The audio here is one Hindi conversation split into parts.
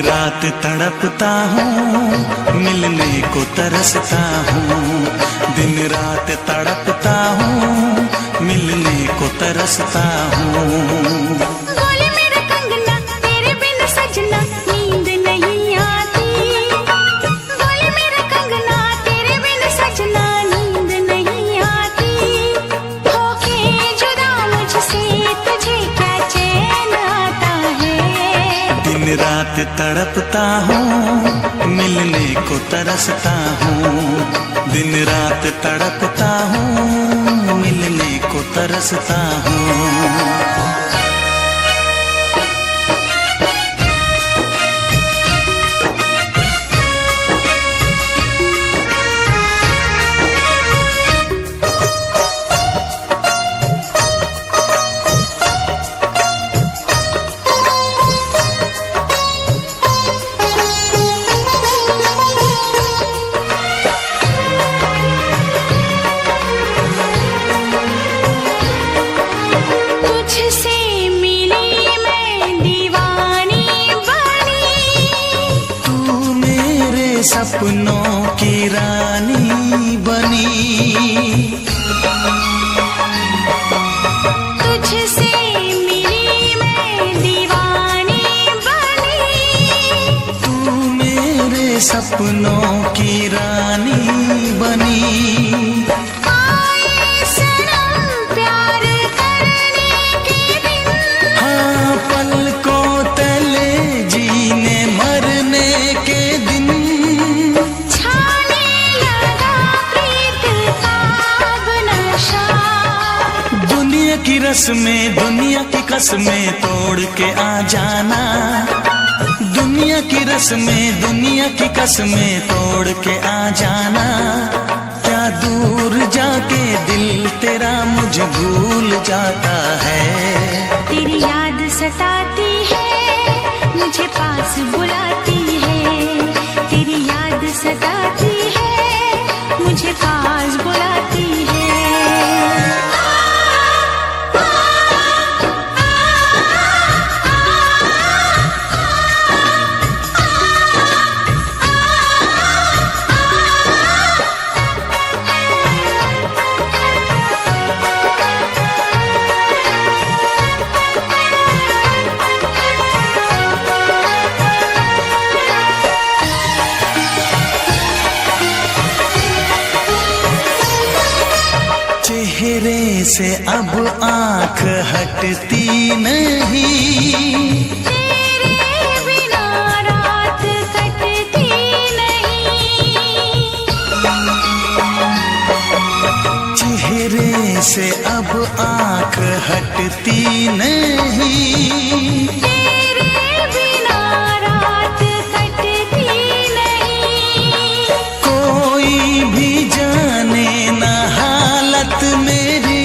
रात तड़पता हूँ, मिलने को तरसता हूँ। दिन रात तड़पता हूँ, मिलने को तरसता हूँ। बोले मेरा कंगना तेरे बिन सजना नींद नहीं आती। बोले मेरा कंगना तेरे बिन सजना नींद नहीं आती। होके जुदा मुझसे तुझे क्या चैन आता है। दिन रात तड़पता हूँ, मिलने को तरसता हूँ। दिन रात तड़पता हूँ, मिलने को तरसता हूँ। सपनों की रानी बनी, तुझसे मिली मैं दीवानी बनी। तू मेरे सपनों की रानी बनी। आए सनम प्यार करने के दिन, हाँ पलकों तले जीने मरने के दिन। की रस्में दुनिया की कसमें तोड़ के आ जाना। दुनिया की रस्में दुनिया की कसमें तोड़ के आ जाना। क्या दूर जाके दिल तेरा मुझे भूल जाता है। तेरी याद सताती है, मुझे पास बुलाती है। तेरी याद सताती है, मुझे पास बुलाती है। चेहरे से अब आँख हटती नहीं। तेरे बिना रात कटती नहीं। चेहरे से अब आँख हटती नहीं। तेरे बिना रात कटती नहीं। कोई भी जाने ना हालत मेरी,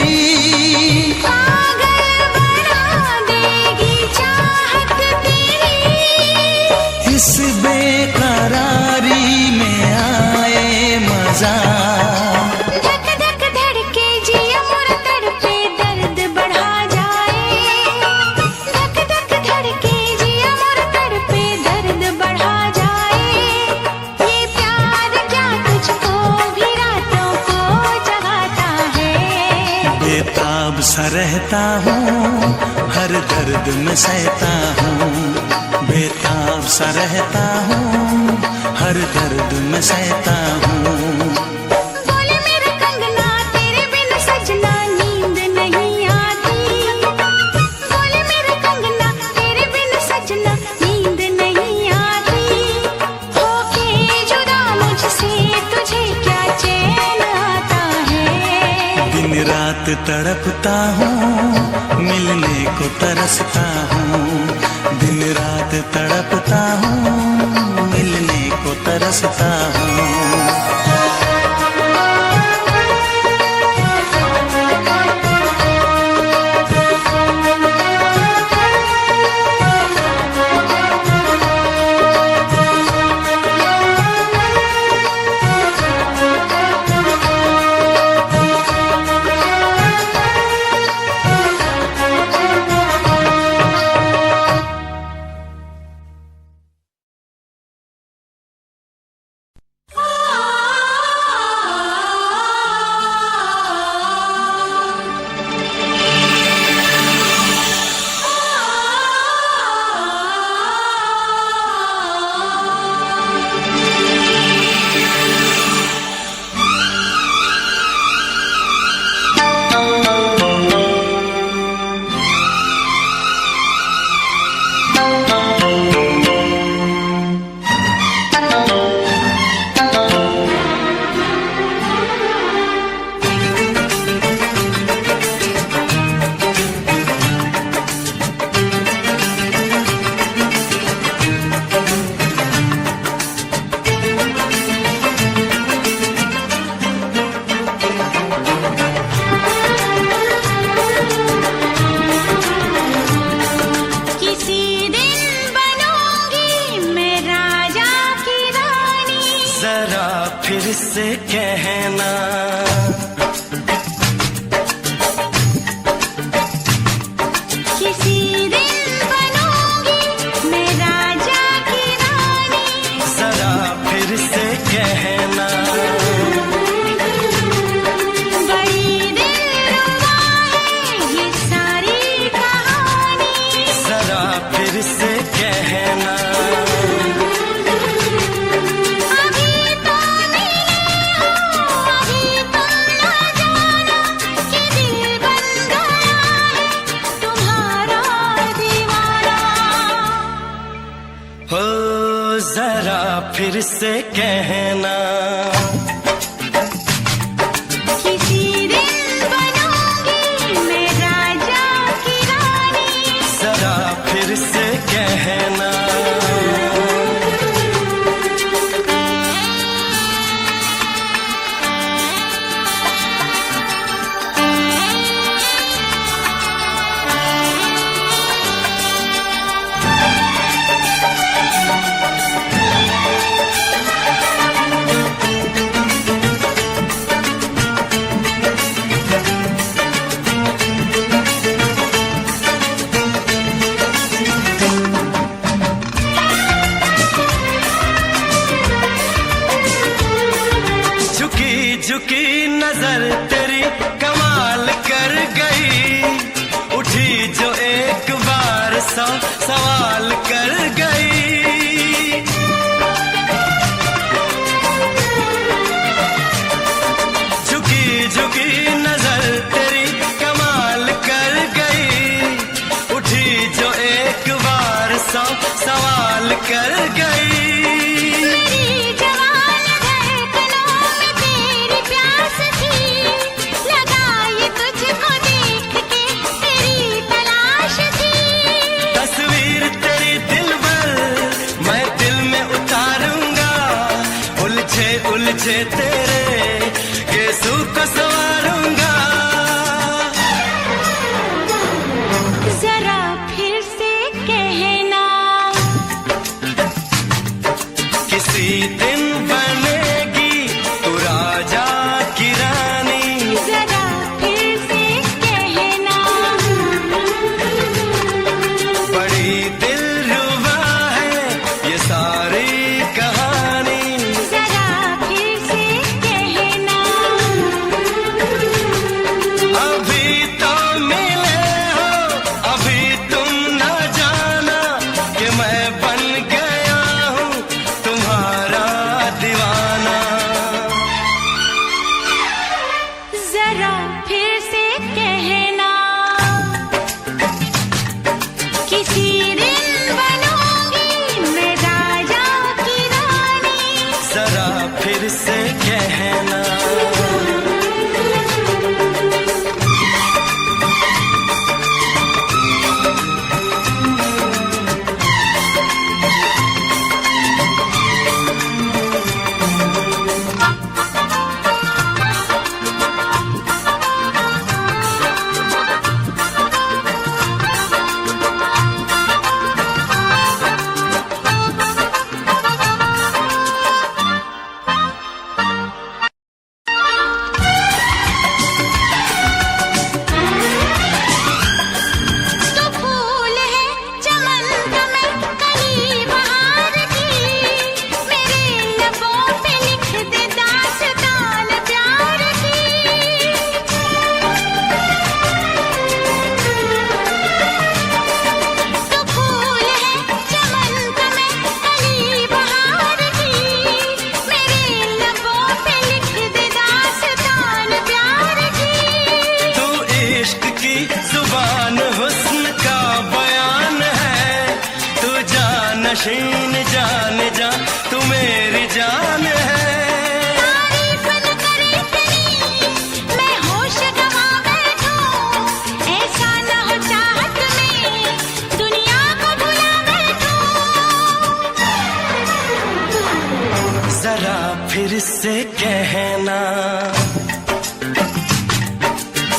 पागल बना देगी चाहत तेरी। इस बेकरारी में आए मजा। धक धक धड़के जिया मोरा तड़पे दर्द बढ़ा जाए। धक धक धड़के जिया मोरा तड़पे दर्द बढ़ा जाए। ये प्यार क्या तुझको भी रातों को जगाता है। बेताब सा रहता हूँ, हर दर्द में सहता हूँ। बेताब सा रहता हूँ, हर दर्द में सहता हूँ। बोले मेरा कंगना तेरे बिन सजना नींद नहीं आती। बोले मेरा कंगना तेरे बिन सजना नींद नहीं आती। होके जुदा मुझसे तुझे क्या चैन आता है। दिन रात तड़पता हूँ, मिलने को तरसता हूँ। दिन रात तड़पता हूँ, मिलने को तरसता हूँ। से कहना। किसी दिन बनूंगी मैं राजा की रानी, जरा फिर से कहना। बड़ी दिलरुबा है ये सारी कहानी, जरा फिर से कहना। अभी तो मिले हो, अभी तुम न जाना कि दिल बन गया है तुम्हारा दीवाना। हो जरा फिर से कहना। किसी दिन बनूंगी मैं राजा की रानी, जरा फिर से कहना। झुकी झुकी नजर तेरी कमाल कर गई, उठी जो एक बार सौ सवाल कर गई। झुकी झुकी नजर तेरी कमाल कर गई, उठी जो एक बार सौ सवाल कर गई। मेरी जवान धड़कनों में तेरी प्यास थी, लगाई तुझको देख के तेरी तलाश थी। तस्वीर तेरी दिल भर मैं दिल में उतारूंगा, उलझे उलझे तेरे गेसू को संवारूंगा। जरा फिर से कहना, किसी दिन बनेगी तू राजा की रानी, जरा फिर से कहना। बड़ी दिलरुबा है ये सारी कहानी। जरा फिर से कहना, अभी तो मिले हो, अभी तुम न जाना कि मैं बन गया हूँ तुम्हारा दीवाना। जरा फिर से कहना, किसी दिन बनूंगी मैं राजा की रानी, जरा फिर से कहना। तो फूल है चमन का मैं कली बहार की, मेरे लबों पे लिख दे दास्तान प्यार की। तो फूल है चमन का मैं कली बहार की, मेरे लबों पे लिख दे दास्तान प्यार की। तू इश्क की जुबान हुस्न का बयान है, तू जानशीन जान जा तू मेरी जान है। तारीफ न करे इतनी मैं होश गवा बैठूं, ऐसा न हो चाहत में दुनिया को भुला बैठूं। जरा फिर से कहना,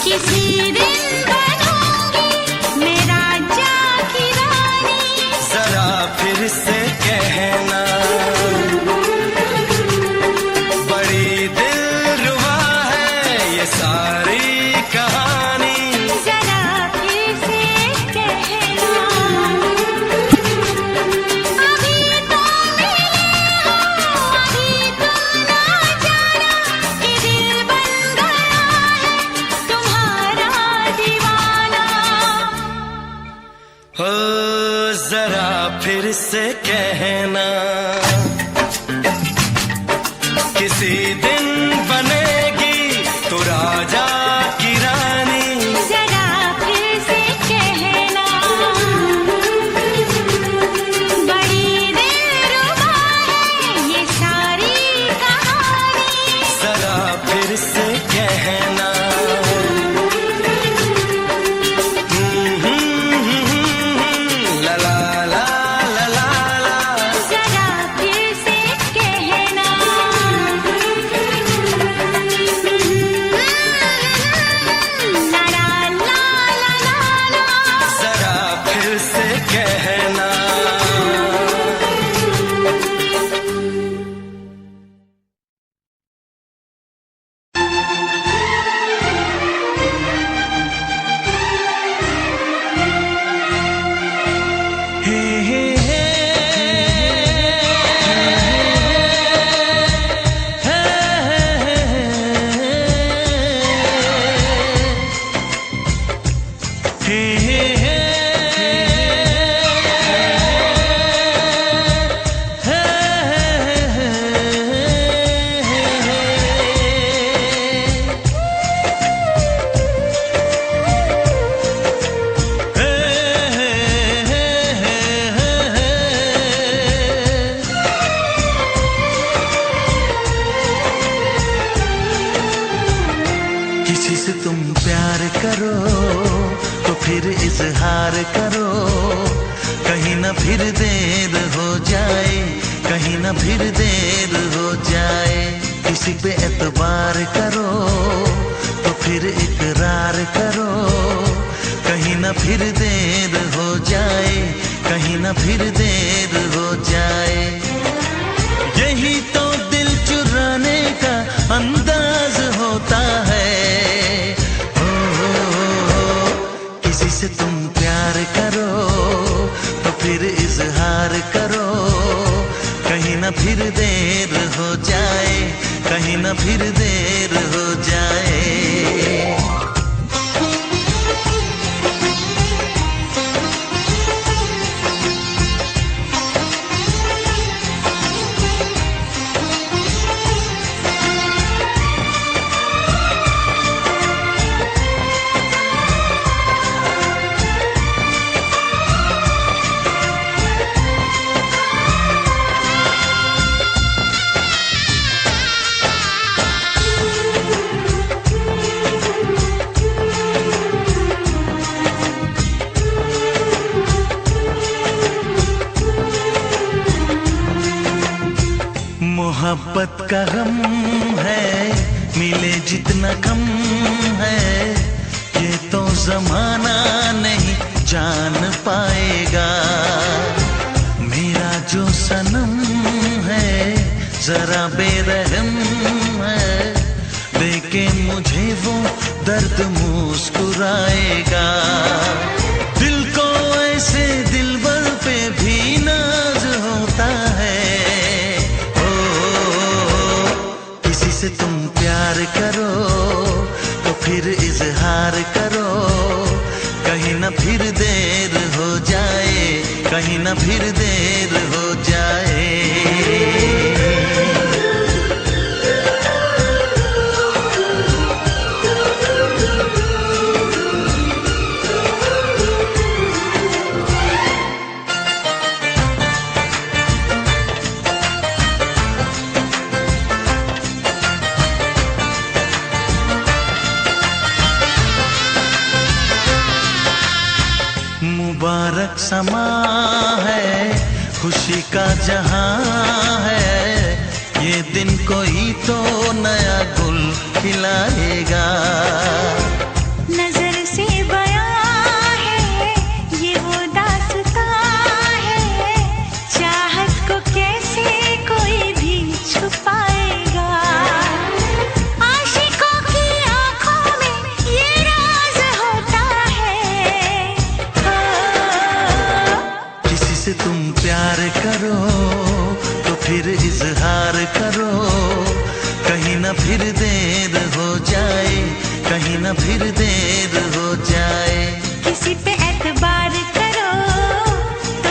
किसी दिन बनूंगी मैं राजा की रानी, जरा फिर से कहना। बड़ी जरा फिर से कहना, किसी दिन बनेगी तू राजा की रानी। जरा फिर से कहना, बड़ी दिलरुबा है ये सारी कहानी। जरा फिर से कहना, ला ला ला ला ला ला। जरा फिर से कहना, ला ला ला ला ला ला। जरा फिर से कहना। हे हे हे किसी से तुम प्यार करो तो फिर इजहार करो, कहीं ना फिर देर हो जाए, कहीं ना फिर देर हो जाए। किसी पे एतबार करो तो फिर इकरार करो, कहीं ना फिर देर हो जाए, कहीं ना फिर देर हो जाए। यही तो दिल चुराने का अंदाज होता है। किसी से तुम प्यार करो तो फिर इजहार करो, कहीं ना फिर देर हो जाए, कहीं ना फिर देर हो जाए। मोहब्बत का गम है, मिले जितना कम है, ये तो जमाना नहीं जान पाएगा। मेरा जो सनम है जरा बेरहम है, देखे मुझे वो दर्द मुस्कुराएगा। दिल को ऐसे दिलबर पे भी नाज होता है। से तुम प्यार करो तो फिर इजहार करो, कहीं ना फिर देर हो जाए, कहीं ना फिर देर हो जाए। मुबारक समा है, खुशी का जहां है, ये दिन कोई तो नया गुल खिलाएगा। नजर से बयां है ये वो दास्तां है, चाहत को कैसे कोई भी छुपाएगा। आशिकों की आंखों में ये राज होता है। किसी से तुम प्यार करो तो फिर इजहार करो, कहीं ना फिर देर हो जाए, कहीं ना फिर देर हो जाए। किसी पे एतबार करो तो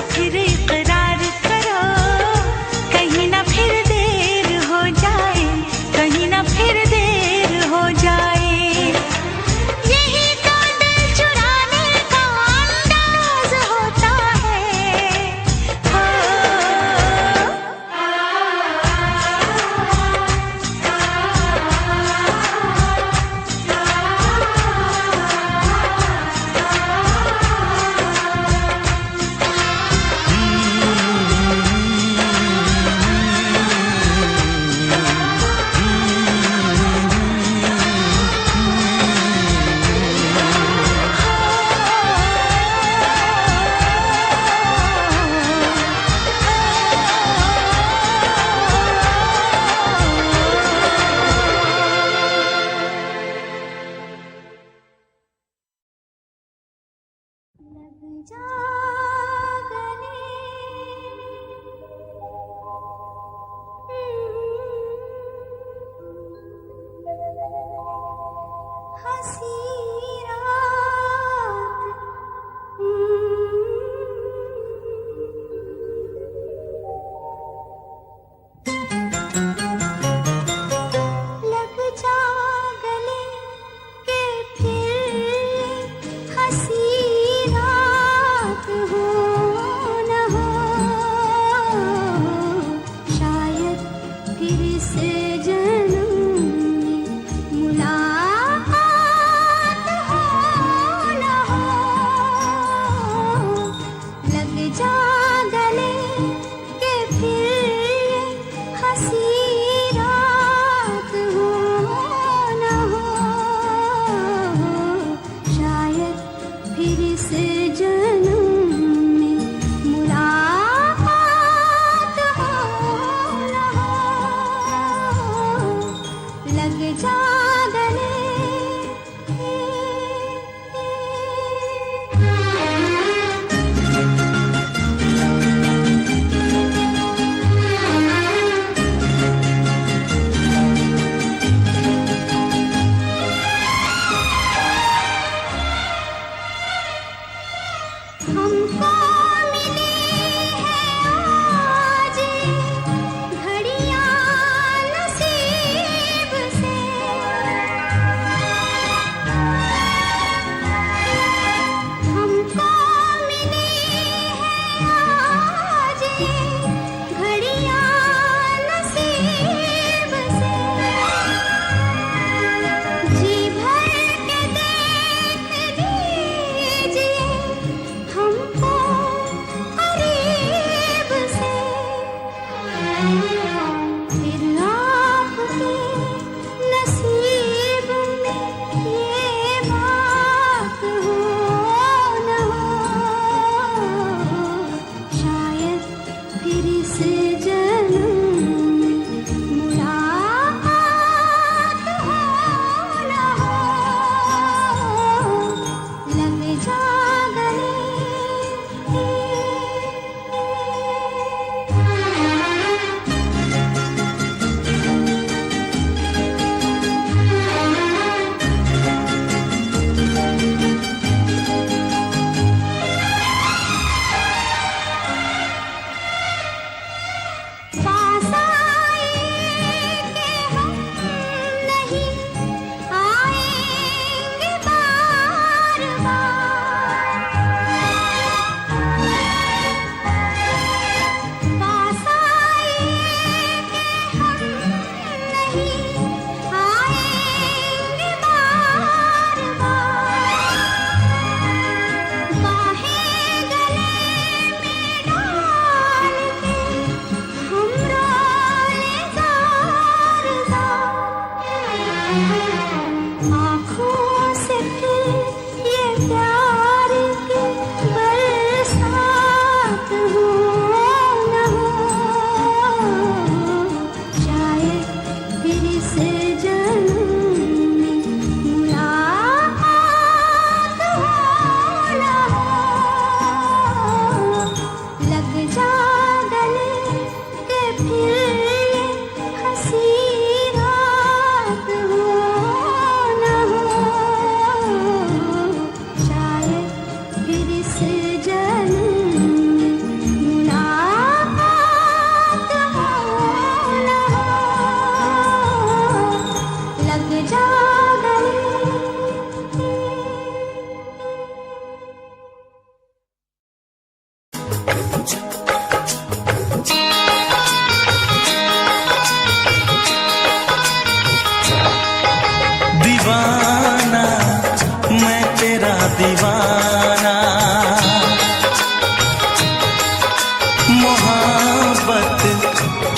मोहब्बत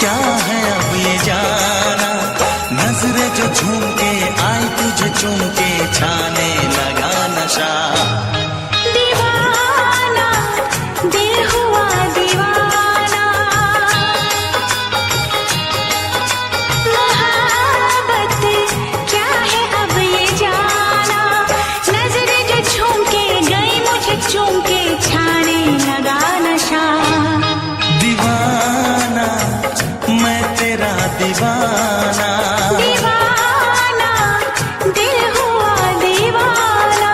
क्या है अब ये जाना, नजरें जो झूम के आई तुझे चूम के छाने लगा नशा। दीवाना दिल हुआ दीवाना, मोहब्बत क्या है अब ये जाना, नजरें जो झूम के गई मुझे चूम के छाने लगा नशा। दीवाना मैं तेरा दीवाना, दीवाना दिल हुआ दीवाना।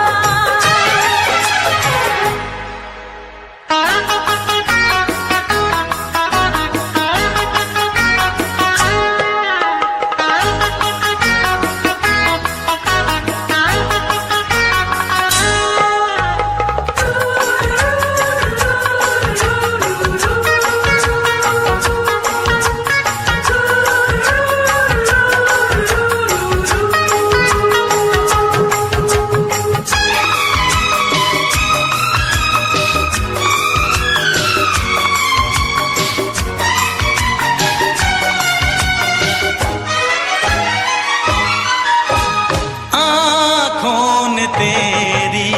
आँखों ने तेरी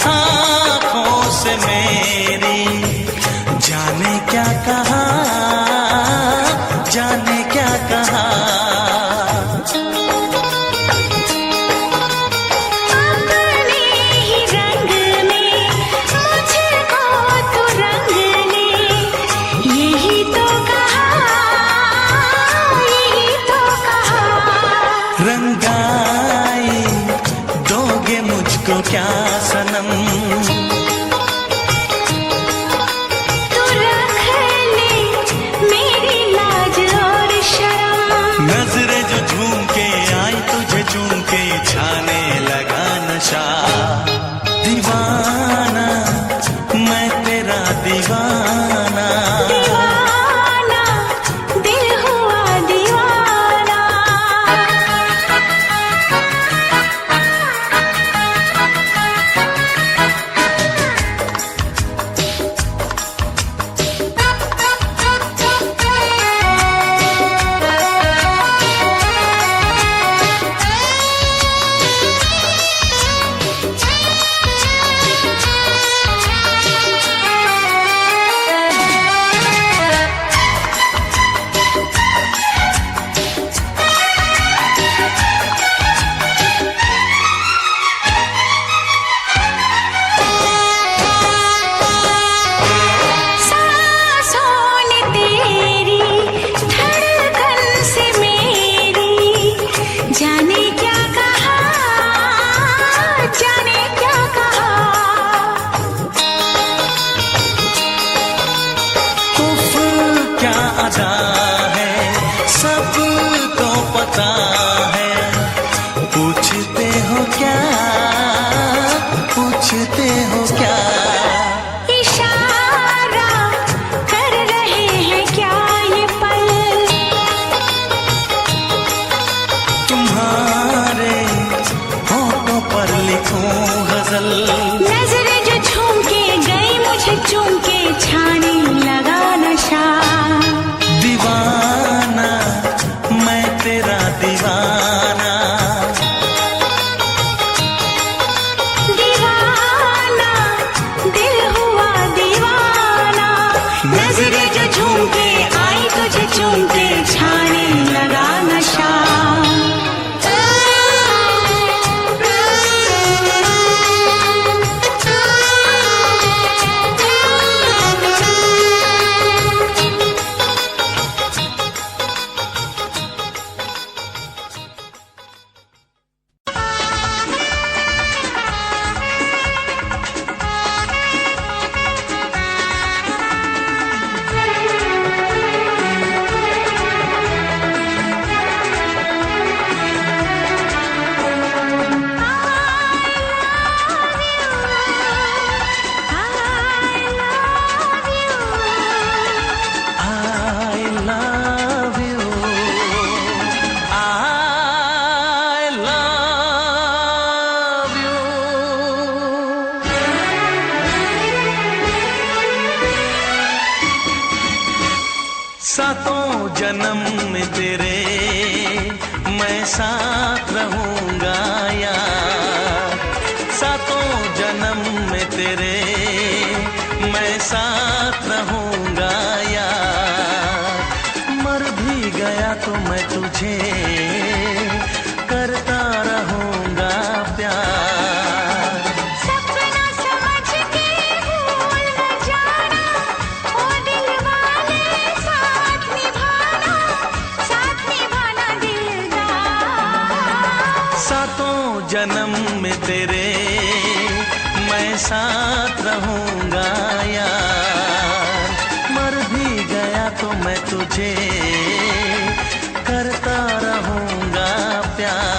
आँखों से मेरी जाने क्या कहा, जाने क्या कहा। अपने ही रंग में मुझको तो रंग ले, यही तो कहा, यही तो कहा। रंगाई दोगे मुझको क्या सनम, तू रख ले मेरी लाज और शर्म, नजरें जो झूम के आई तुझे चूम के छाने लगा नशा। दीवाना मैं तेरा दीवाना, दीवाना दिल हुआ दीवाना। सांसों ने तेरी धड़कन से मेरी जाने क्या कहा, जाने क्या कहा। उफ क्या अदा है सबको पता है, पूछते हो क्या, पूछते हो क्या। इशारा कर रहे हैं क्या ये पल, तुम्हारे होठों पर लिखूं गजल, नजरें जो झूम के गई मुझे चूम के छाने लगा नशा। दीवाना सातों जन्म में तेरे मैं साथ रहूंगा यार, सातों जन्म में तेरे मैं साथ रहूंगा यार, मर भी गया तो मैं तुझे करता रहूंगा प्यार। सपना समझ के भूल न जाना, ओ दिल वाले साथ निभाना दिलदार। सातों जन्म में तेरे मैं साथ रहूंगा यार, मर भी गया तो मैं तुझे करता रहूंगा प्यार।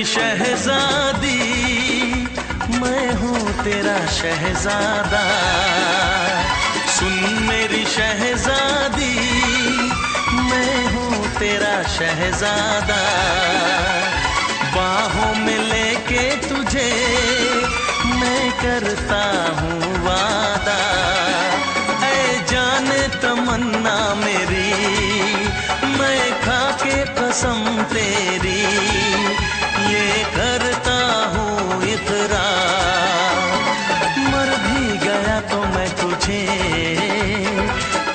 शहजादी मैं हूँ तेरा शहजादा, सुन मेरी शहजादी मैं हूँ तेरा शहजादा, बाहों में लेके तुझे मैं करता हूँ वादा, ऐ जाने तमन्ना मेरी मैं खा के कसम तेरी ये करता हूँ इकरार, मर भी गया तो मैं तुझे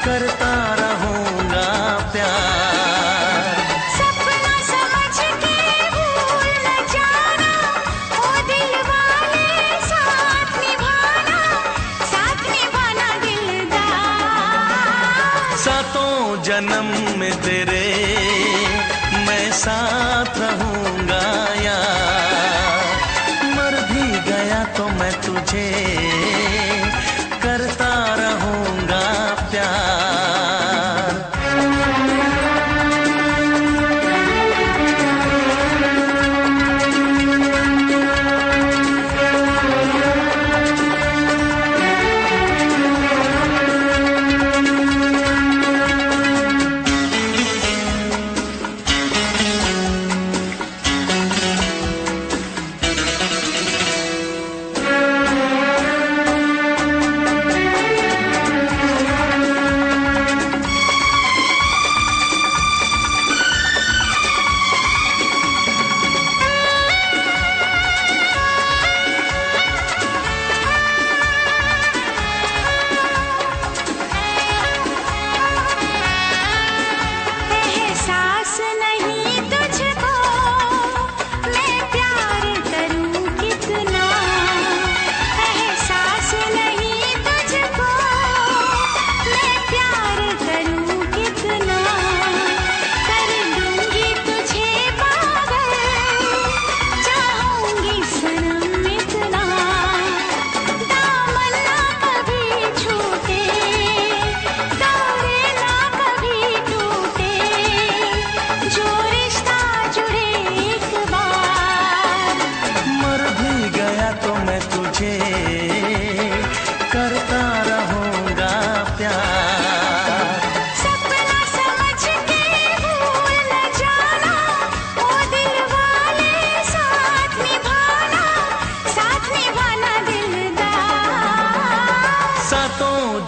करता रहूंगा प्यार। सपना समझ के भूल न जाना, ओ दिल वाले साथ निभाना दिलदार। सातों जन्म में तेरे मैं साथ रहूंगा यार, मर भी गया तो मैं तुझे करता रहूंगा प्यार।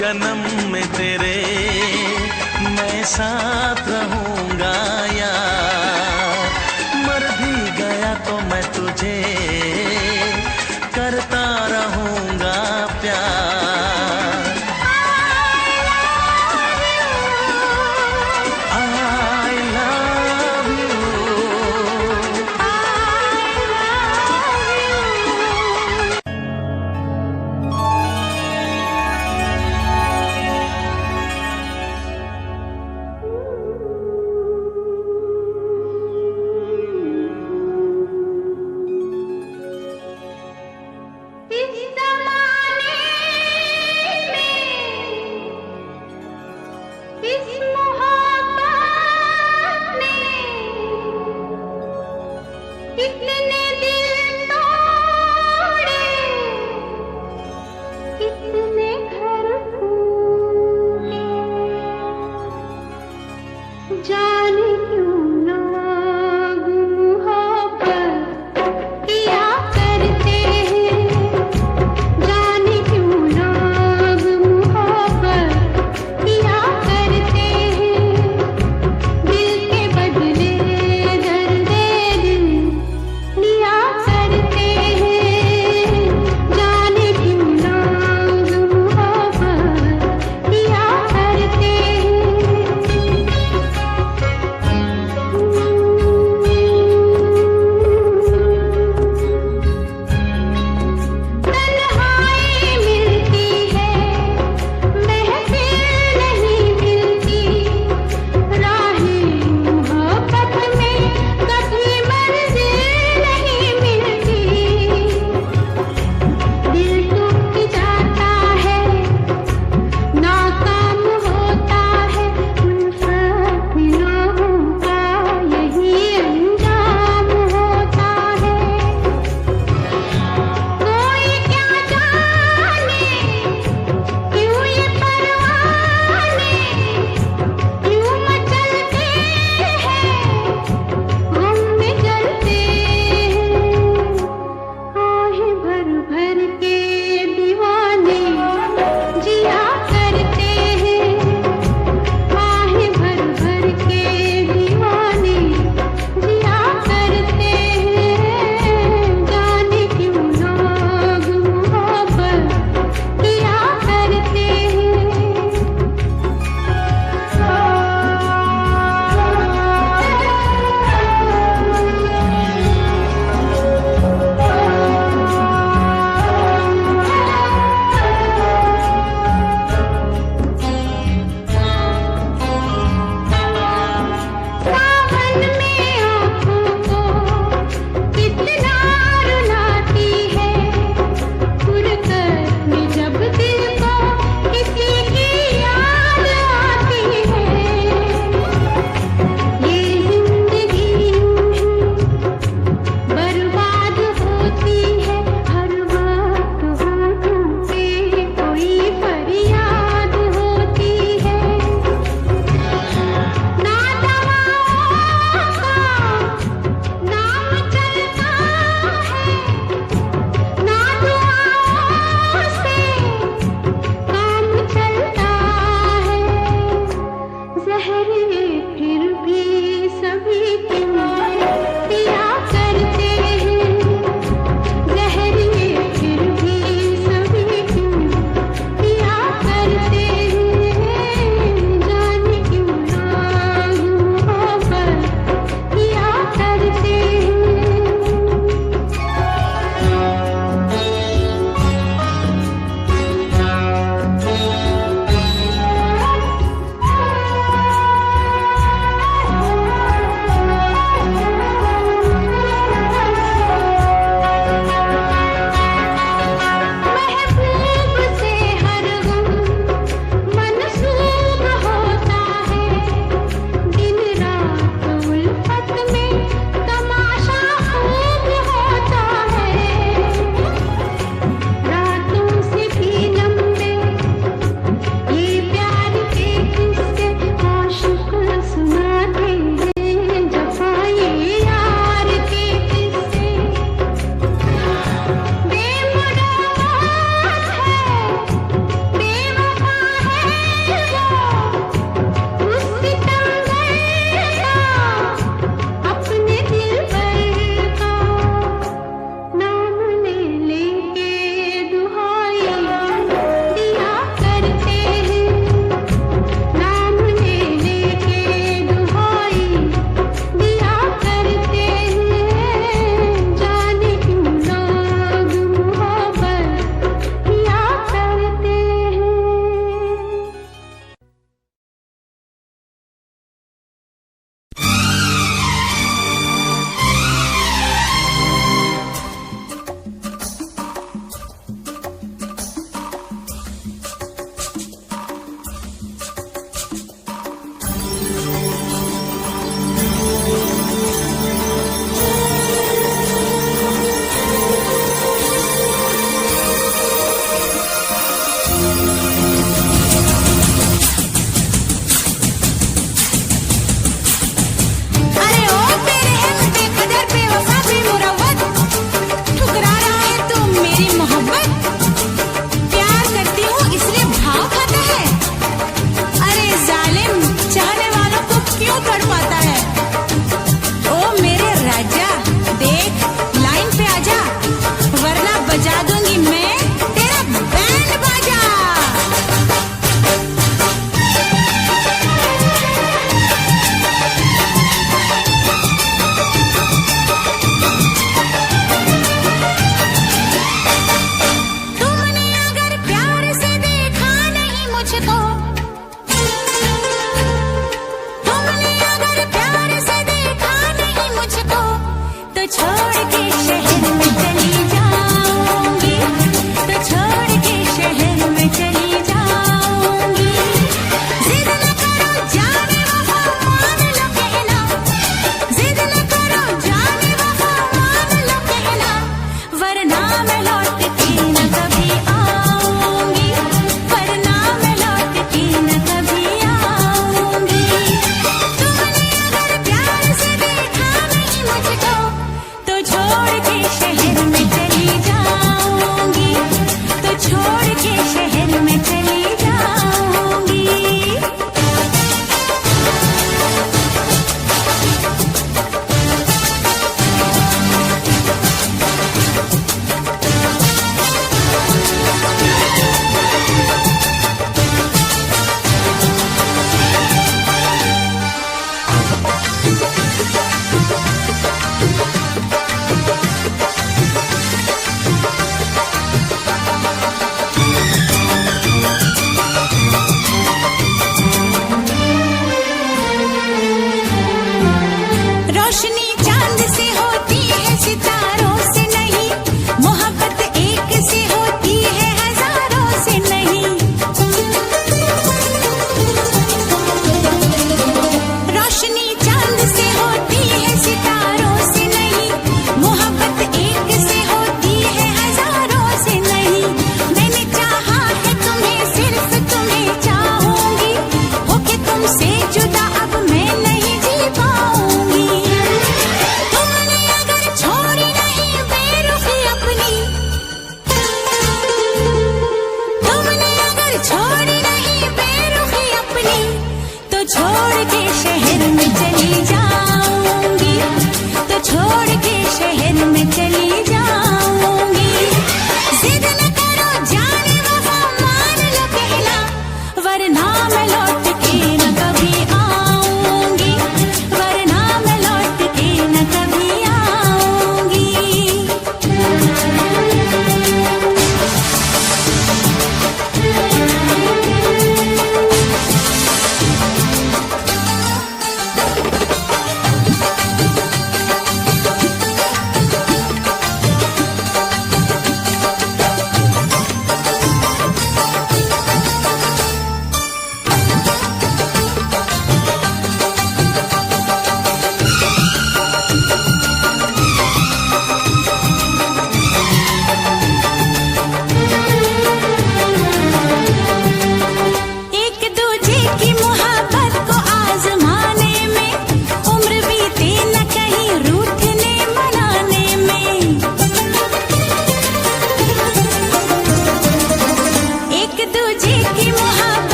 जन्म में तेरे मैं साथ रहूंगा यार, मर भी गया तो मैं तुझे करता रहूंगा प्यार। I love you।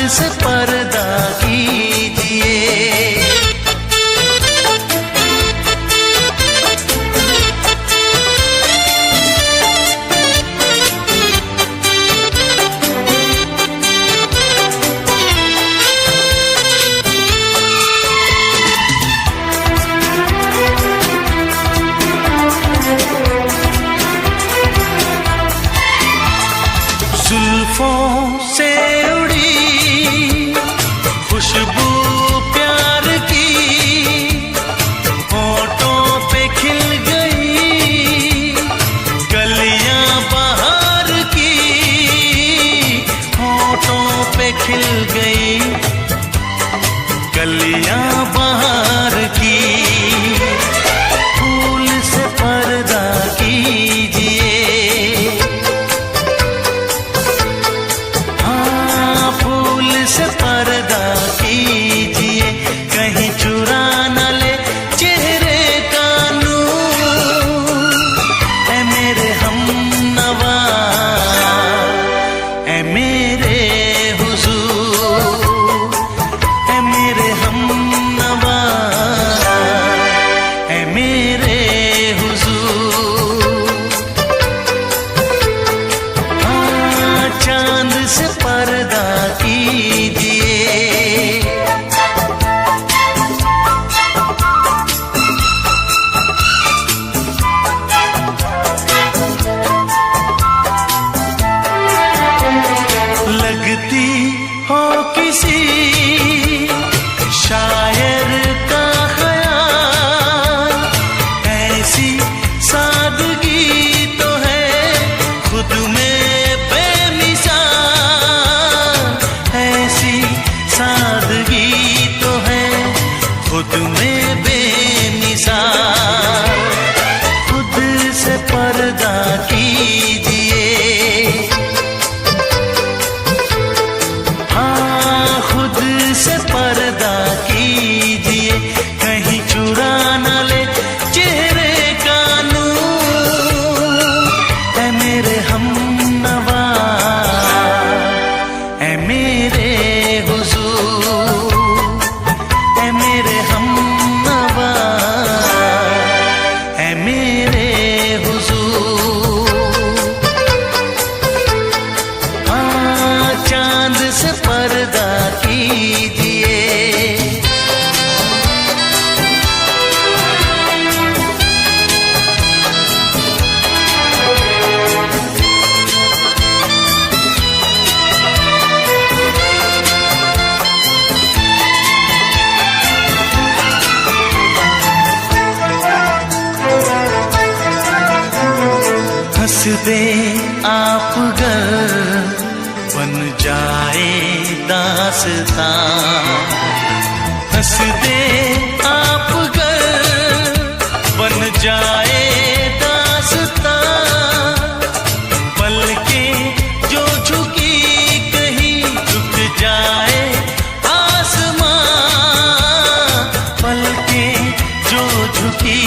से पर्दा कीजिए। जुल्फों से उड़ी खुशबू प्यार की, होठों पे खिल गई कलियां बहार की, होठों पे खिल गई कलियां बहार की। फूल से पर्दा कीजिए, से पर्दा कीजिए, कहीं चुरा न ले चेहरे का नूर। ऐ मेरे हमनवा, ऐ मेरे हुजूर, ऐ मेरे हमनवा, ऐ मेरे हुजूर। हाँ, चांद से पर्दा कीजिए। लगती हो किसी शायर का ख्याल, ऐसी सादगी तो है खुद में बेमिसाल, ऐसी सादगी तो है खुद में बेमिसाल। खुद से पर्दा कीजिए, हाँ खुद से पर्दा कीजिए, कहीं चुरा न ले चेहरे का नूर। ऐ मेरे हमनवा, ऐ मेरे हुजूर, ऐ मेरे हमनवा, ऐ मेरे हुजूर। हाँ, चांद से पर्दा कीजिए। हंस दे आप गर बन जाए दास्तां, हंस दे आप गर बन जाए दास्तां। पलकें जो झुकी कहीं झुक जाए आसमां, पलकें जो झुकी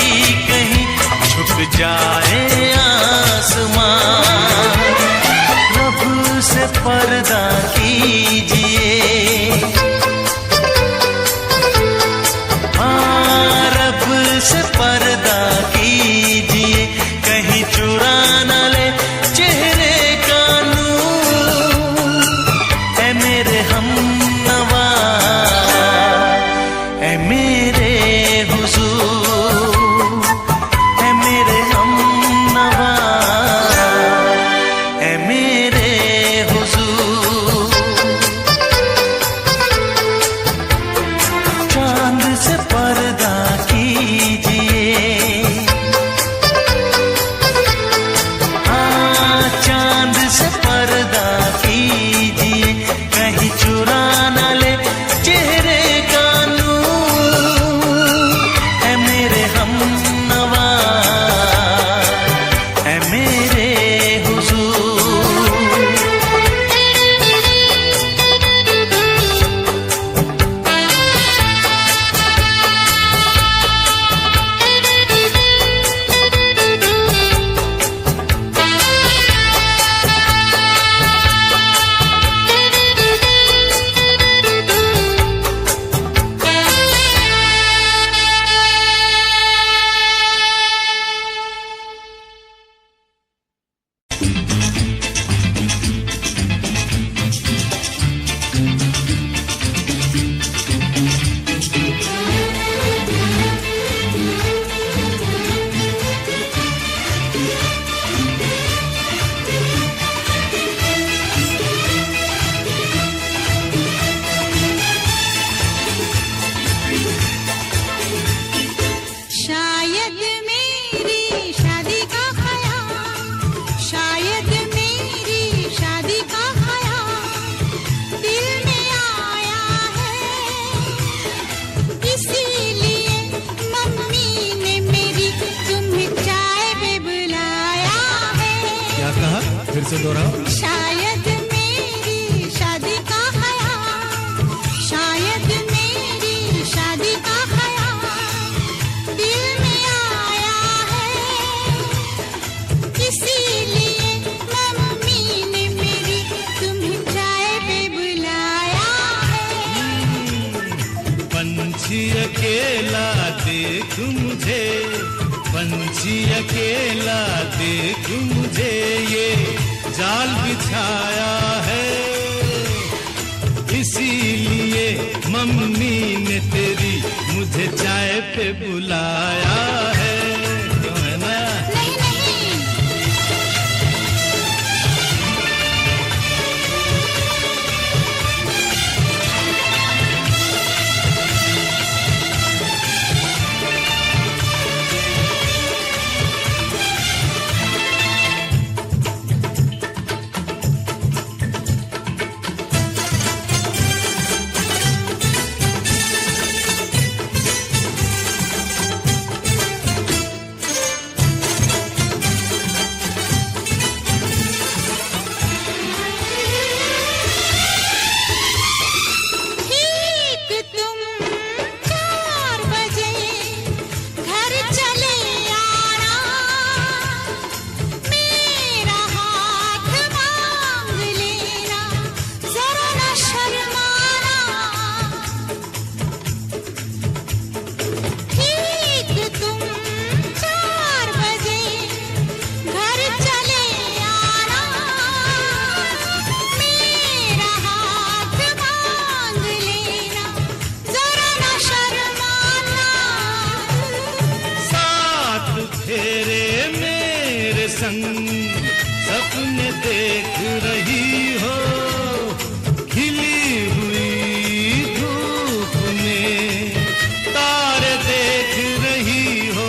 कहीं झुक जाए आसमां। रब से पर्दा कीजिए, दोहराओ। शायद मेरी शादी का ख्याल, शायद मेरी शादी का ख्याल दिल में आया है, इसीलिए मम्मी ने मेरी तुम्हें चाय पे बुलाया है। पंछी अकेला देख मुझे, पंछी अकेला देख मुझे, ये जाल बिछाया है, इसीलिए मम्मी ने तेरी मुझे चाय पे बुलाया है। क्यों है ना? नहीं नहीं, ठीक तुम 4 बजे घर चले आना, मेरा हाथ मांग लेना, जरा न शर्माना। ठीक तुम 4 बजे घर चले आना, मेरा हाथ मांग लेना, जरा न शर्माना। साथ फेरे मेरे संग सपने देख रही हो, खिली हुई धूप में तारे देख रही हो।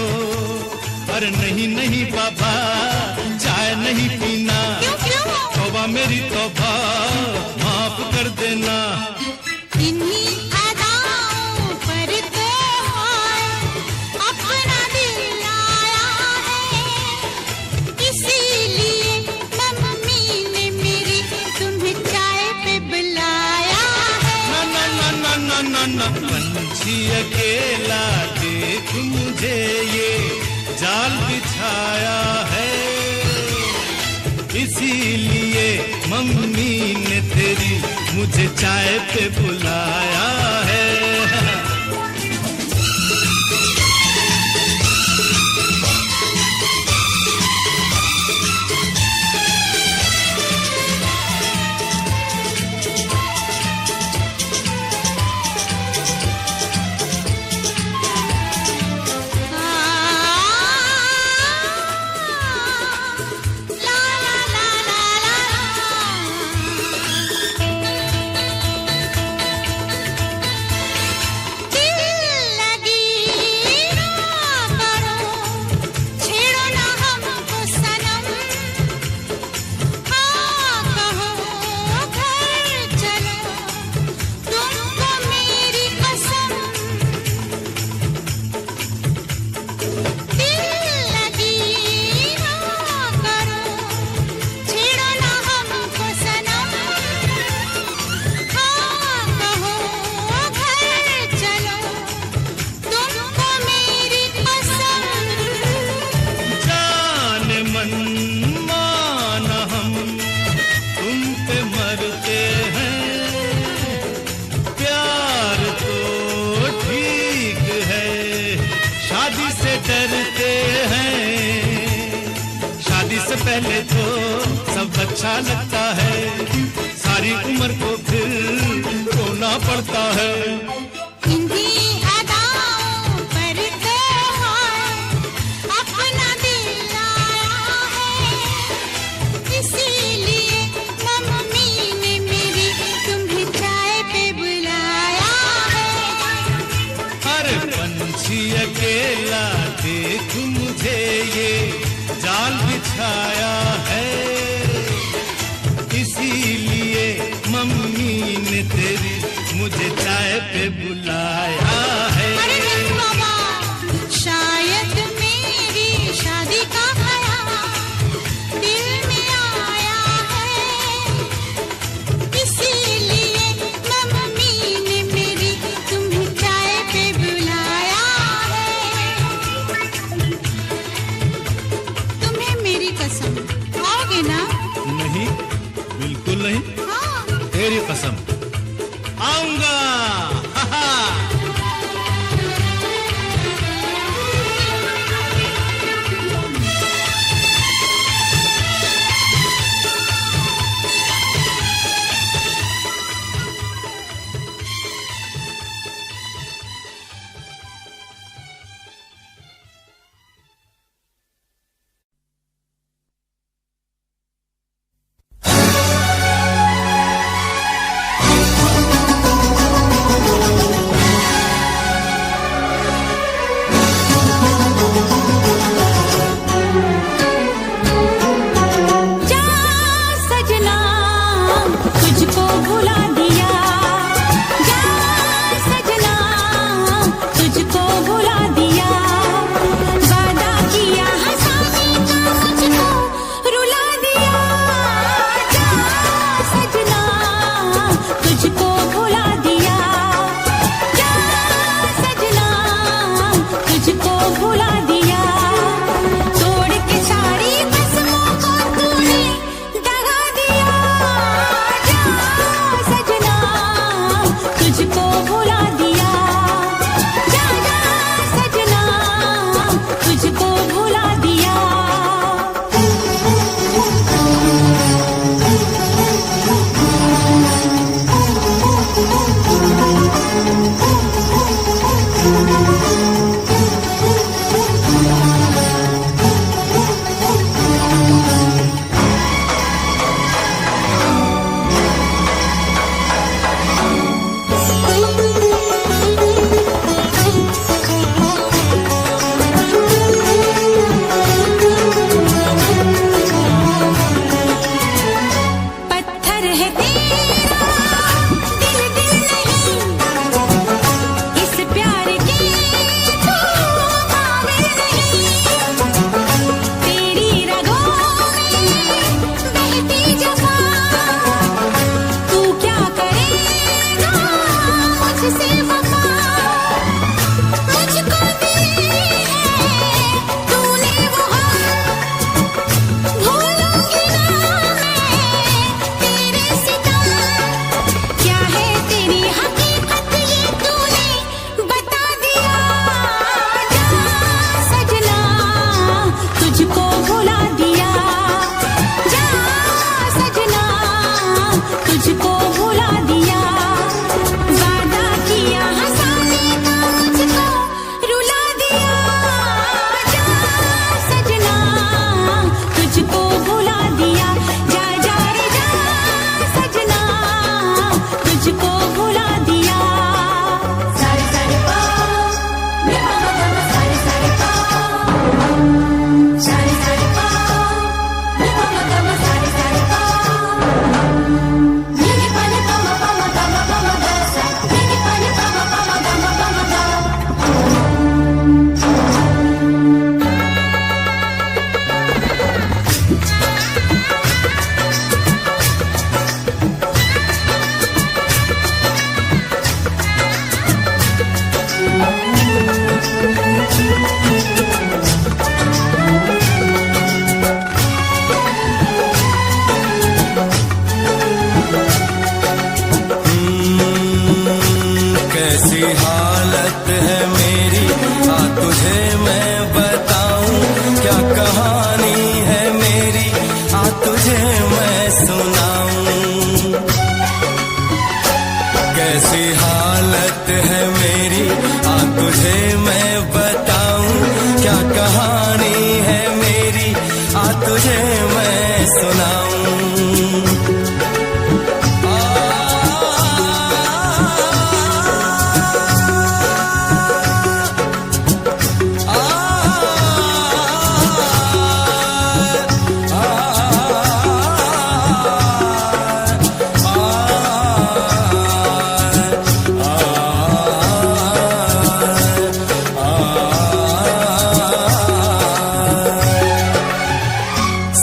अरे नहीं नहीं बाबा, चाय नहीं पीना, क्यों क्यों? तौबा मेरी तौबा, माफ कर देना। इन्हीं अदाओं पर तो हाय अपना दिल आया है, इसीलिए मम्मी ने मेरी तुम्हें चाय पे बुलाया है। ना ना ना ना ना ना ना, पंछी अकेला देख मुझे, ये जाल बिछाया है, इसीलिए मम्मी ने तेरी मुझे चाय पे बुलाया है। ला ला ला ला ला, दिल लगी ना करो, छेड़ो ना हमको सनम, हाँ कहो घर चलो, तुमको मेरी कसम। दिल लगी ना करो, छेड़ो ना हमको सनम, हाँ कहो घर चलो, तुमको मेरी कसम। जान मन मान हम तुम पे मरते हैं, प्यार तो ठीक है, शादी से डरते हैं। शादी से पहले तो सब अच्छा लगता है, सारी उम्र को फिर रोना पड़ता है। इन्हीं अदाओं पर तो हाय अपना दिल आया है, इसीलिए मम्मी ने मेरी तुम्हें चाय पे बुलाया है। अरे पंछी अकेला देख मुझे, ये जाल बिछाया है, इसीलिए मम्मी ने तेरी मुझे चाय पे बुलाया है। अरे नहीं बाबा, शायद मेरी शादी का ख्याल दिल में आया मेरी कसम आऊंगा।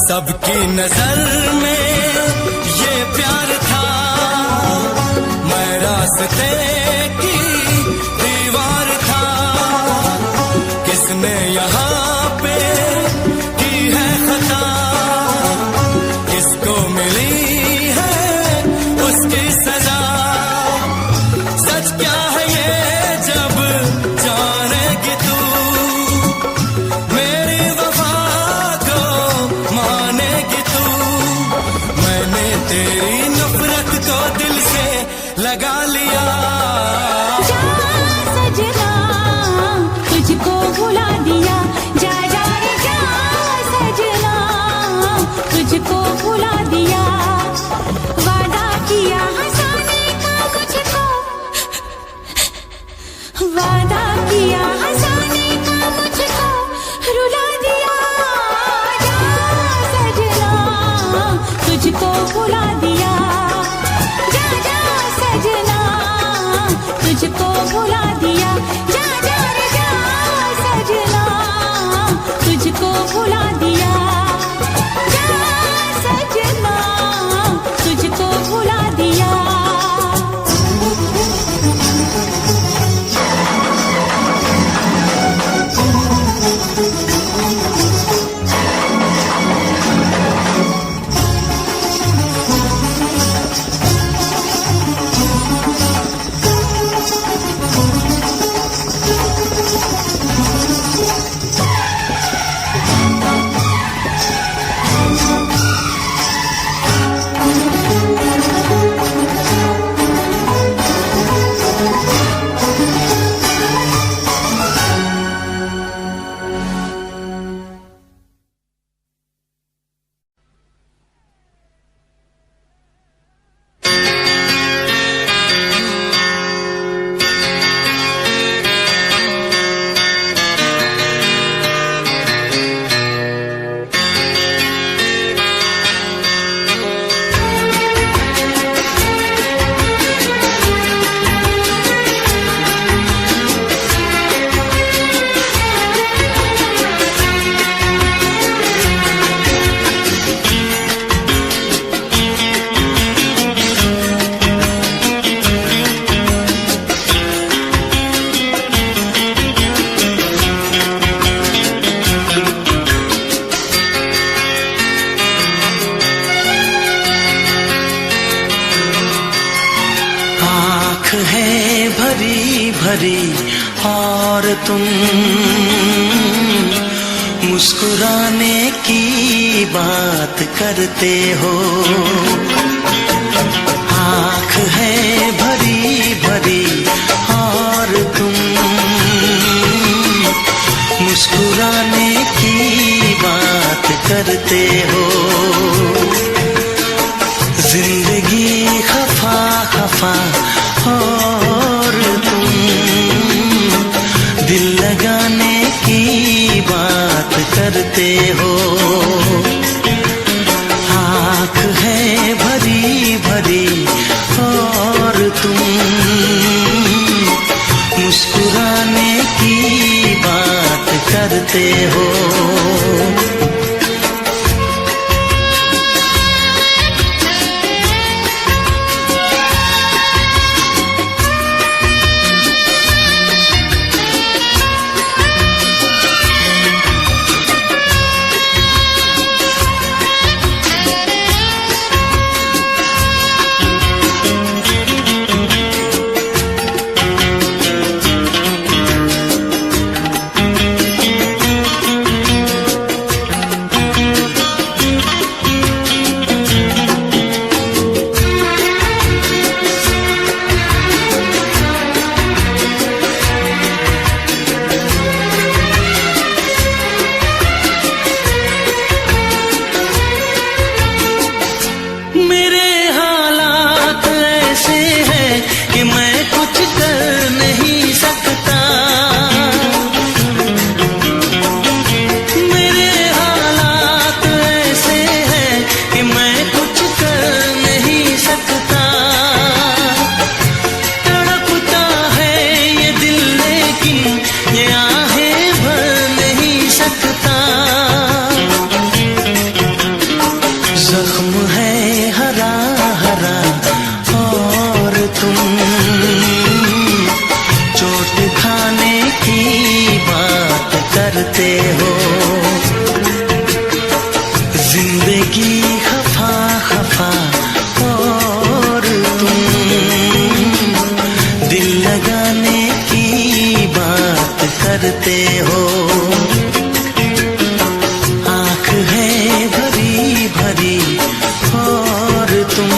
सबकी नजर में ये प्यार था, मैं रास्ते की दीवार था। किसने यहाँ पे की है खता, किसको मिली है उसकी लगा लिया। जा सजना तुझको भुला दिया, जा जा रे जा सजना तुझको भुला दिया। वादा किया हंसाने का मुझको, वादा किया हंसाने का मुझको रुला दिया। जा सजना तुझको भुला दिया, जा जा सजना तुझको भुला दिया। जा जा रे जा सजना तुझको भुला दिया, जा सजना तुझको भुला दिया। है भरी भरी और तुम मुस्कुराने की बात करते हो। आँख है भरी भरी और तुम मुस्कुराने की बात करते हो। जिंदगी खफा खफा और तुम दिल लगाने की बात करते हो। आँख है भरी भरी और तुम मुस्कुराने की बात करते हो। करते हो। जिंदगी खफा खफा और तुम दिल लगाने की बात करते हो। आँख है भरी भरी और तुम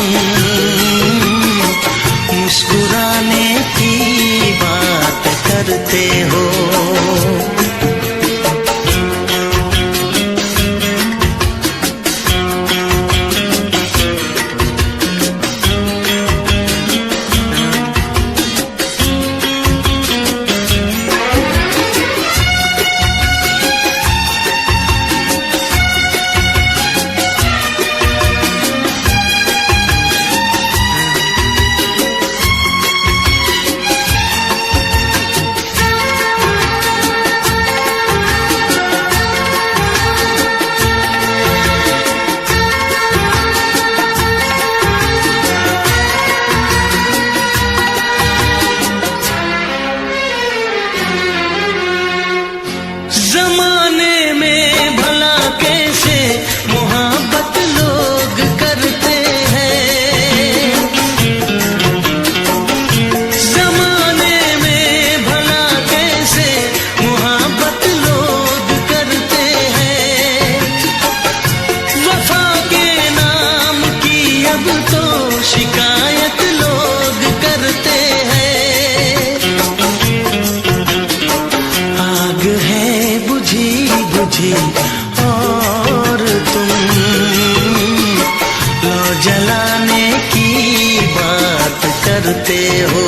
करते हो।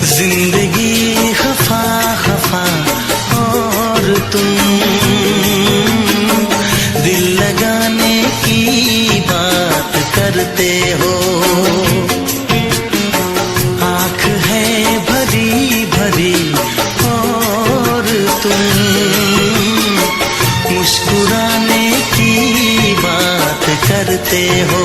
जिंदगी खफा खफा और तुम दिल लगाने की बात करते हो। आँख है भरी भरी और तुम मुस्कुराने की बात करते हो।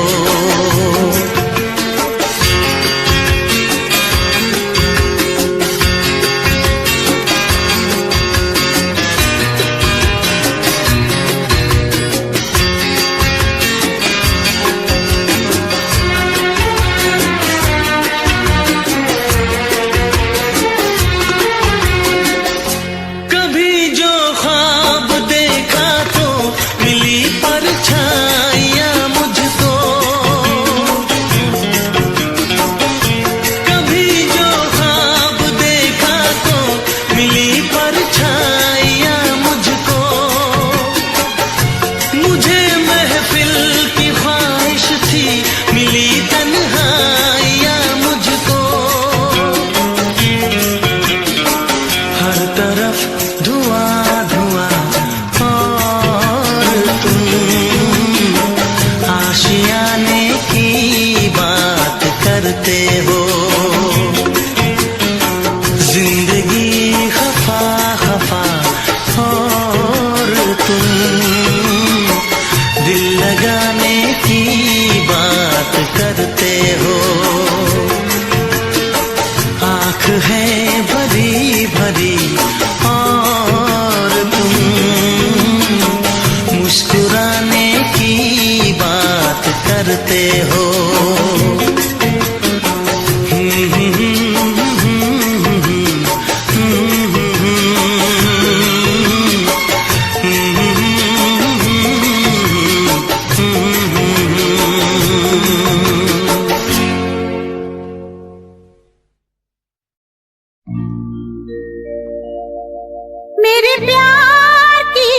मेरे प्यार की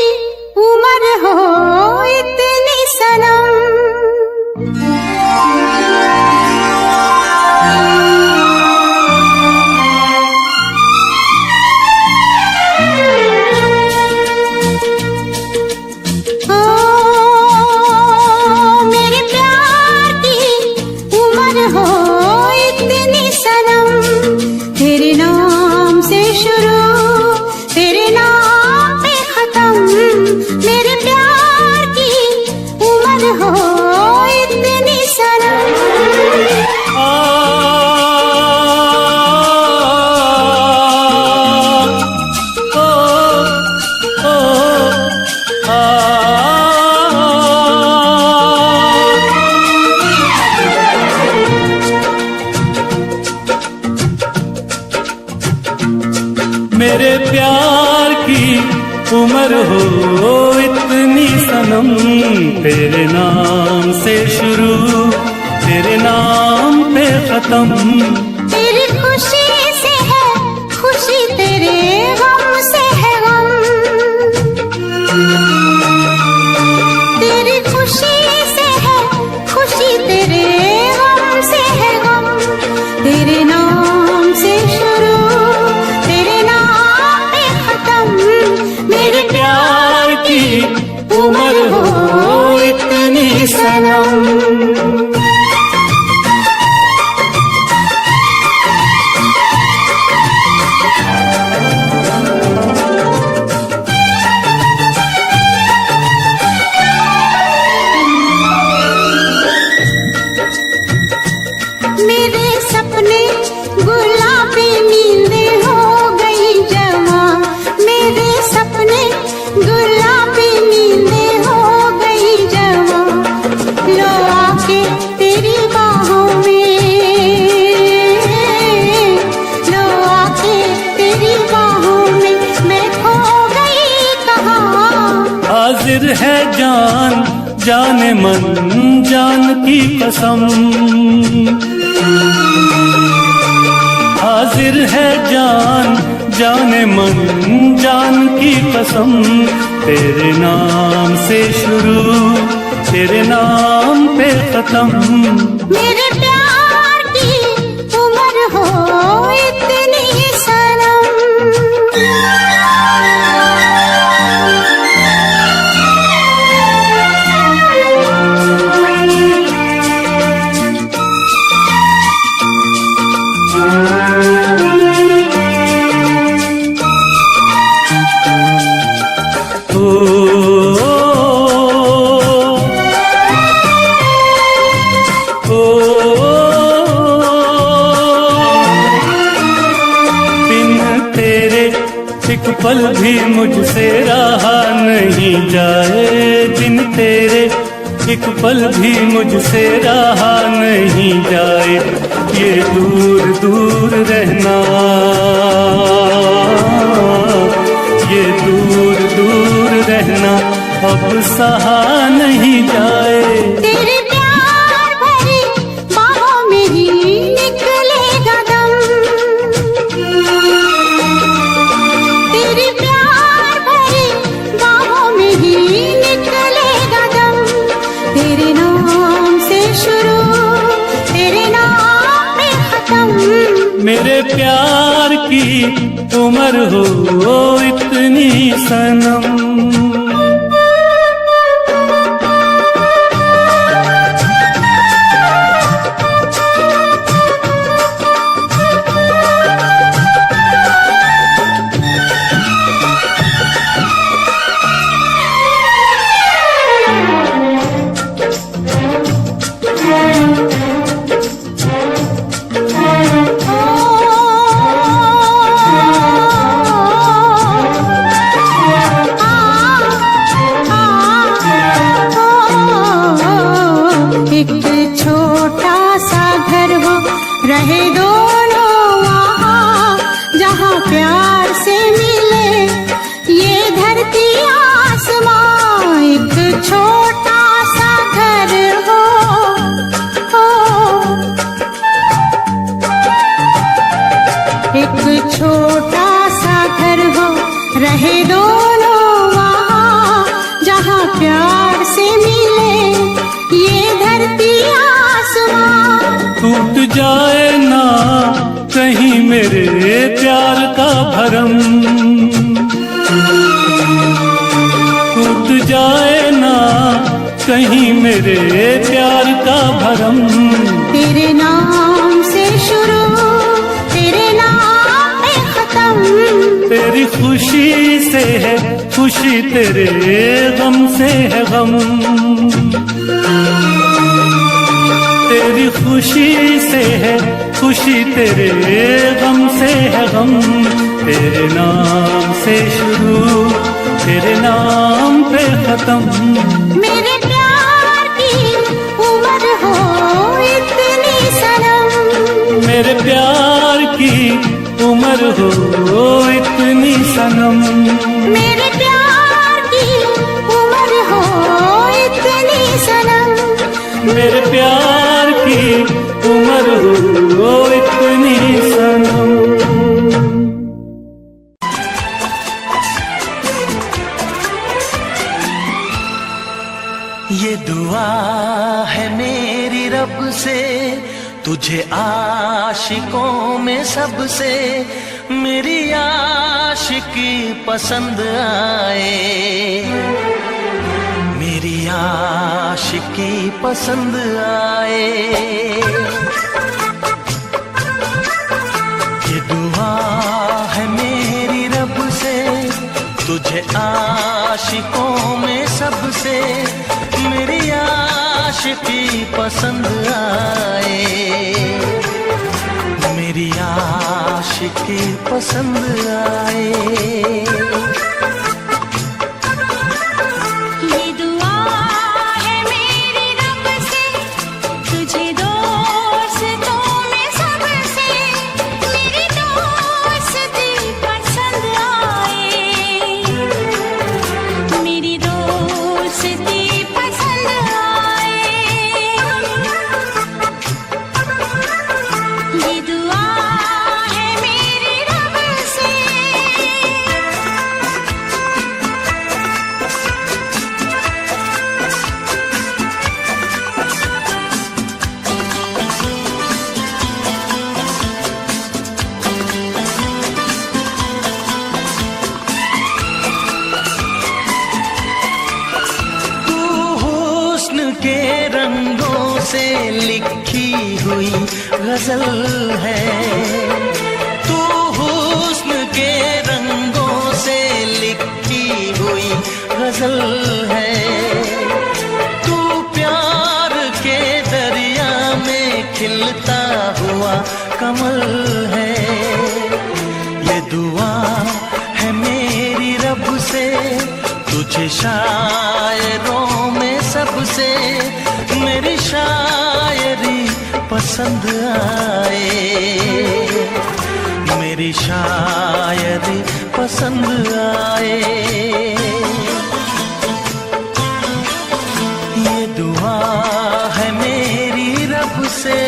उम्र हो इतनी सनम, मेरे प्यार की उम्र हो इतनी सनम, तेरे नाम से शुरू तेरे नाम पे खत्म, मेरे प्यार की उम्र हो इतनी सनम। मेरे प्यार की उम्र हो इतनी सनम, तेरे नाम से शुरू तेरे नाम पे खत्म, तेरी खुशी से है खुशी तेरे गम से है गम, तेरी खुशी से है खुशी तेरे गम से है गम, तेरे नाम से शुरू तेरे नाम पे खत्म, मेरे प्यार की उम्र हो इतनी सनम। मेरे सपने गुलाबी नींदें हो गई जवां, मेरे सपने गुलाबी नींदें हो गई जवां, लो आके तेरी बाहों में, लो आके तेरी बाहों में मैं खो गई कहाँ। हाजिर है जान जाने मन जान की कसम, हाजिर है जान जाने मन जान की कसम, तेरे नाम से शुरू तेरे नाम पे खत्म, मेरे प्यार पल भी मुझसे रहा नहीं जाए बिन तेरे, एक पल भी मुझसे रहा नहीं जाए। ये दूर दूर रहना, ये दूर दूर रहना अब सहा नहीं जाए। तेरे प्यार भरी बाहों में ही निकलेगा दम, तेरे प्यार भरी बाहों में ही निकलेगा दम। तेरे नाम से शुरू, तेरे नाम पे खत्म। मेरे प्यार की उम्र हो इतनी सनम। एक छोटा सा घर हो, रहे दोनों वहाँ जहाँ प्यार से मिले ये धरती आसमां। एक छोटा सा घर हो, एक छोटा सा घर हो, रहे दोनों वहाँ जहाँ प्यार से मिले ये धरती आसमां। टूट जाए ना कहीं मेरे प्यार का भरम, टूट जाए ना कहीं मेरे प्यार का भरम। तेरे नाम से शुरू, तेरे नाम पे खत्म। तेरी खुशी से है खुशी, तेरे गम से है गम। तेरी खुशी से है खुशी, तेरे गम से है गम। तेरे नाम से शुरू, तेरे नाम पे खत्म। मेरे प्यार की उम्र हो इतनी सनम, मेरे प्यार की उम्र हो इतनी सनम। मेरे प्यार की उम्र हो इतनी सनम। मेरे प्यार की उम्र हो इतनी सनम। ये दुआ है मेरी रब से, तुझे आशिकों में सबसे मेरी आशिकी पसंद आए, मेरी आशिकी पसंद आए। ये दुआ है मेरी रब से, तुझे आशिकों में सबसे मेरी आशिकी पसंद आए, मेरी आशिकी पसंद आए। ये दुआ है मेरी रब से, तुझे दोस्तों में सबसे मेरी दोस्ती पसंद आए, मेरी दोस्ती पसंद आए। ये दुआ है मेरी रब से। तू हुस्न के रंगों से लिखी हुई गजल है, तू हुस्न के रंगों से लिखी हुई गजल है। तू प्यार के दरिया में खिलता हुआ कमल है। ये दुआ है मेरी तुझे शायरों में सबसे मेरी शायरी पसंद आए, मेरी शायरी पसंद आए। ये दुआ है मेरी रब से,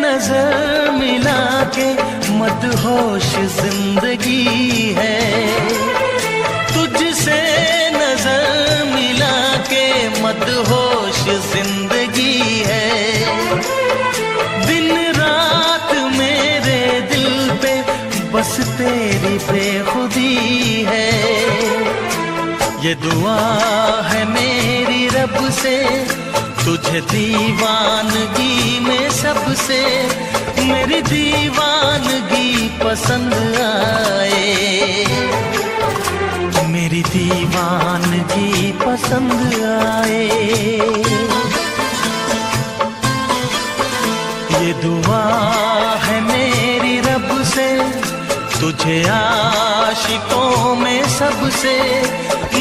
नजर मिला के मदहोश जिंदगी है, तुझसे नजर मिला के मदहोश जिंदगी है। दिन रात मेरे दिल पे बस तेरी बेखुदी है। ये दुआ है मेरी रब से, तुझे दीवानगी में सबसे मेरी दीवानगी पसंद आए, मेरी दीवानगी पसंद आए। ये दुआ है मेरी रब से, तुझे आशिकों में सबसे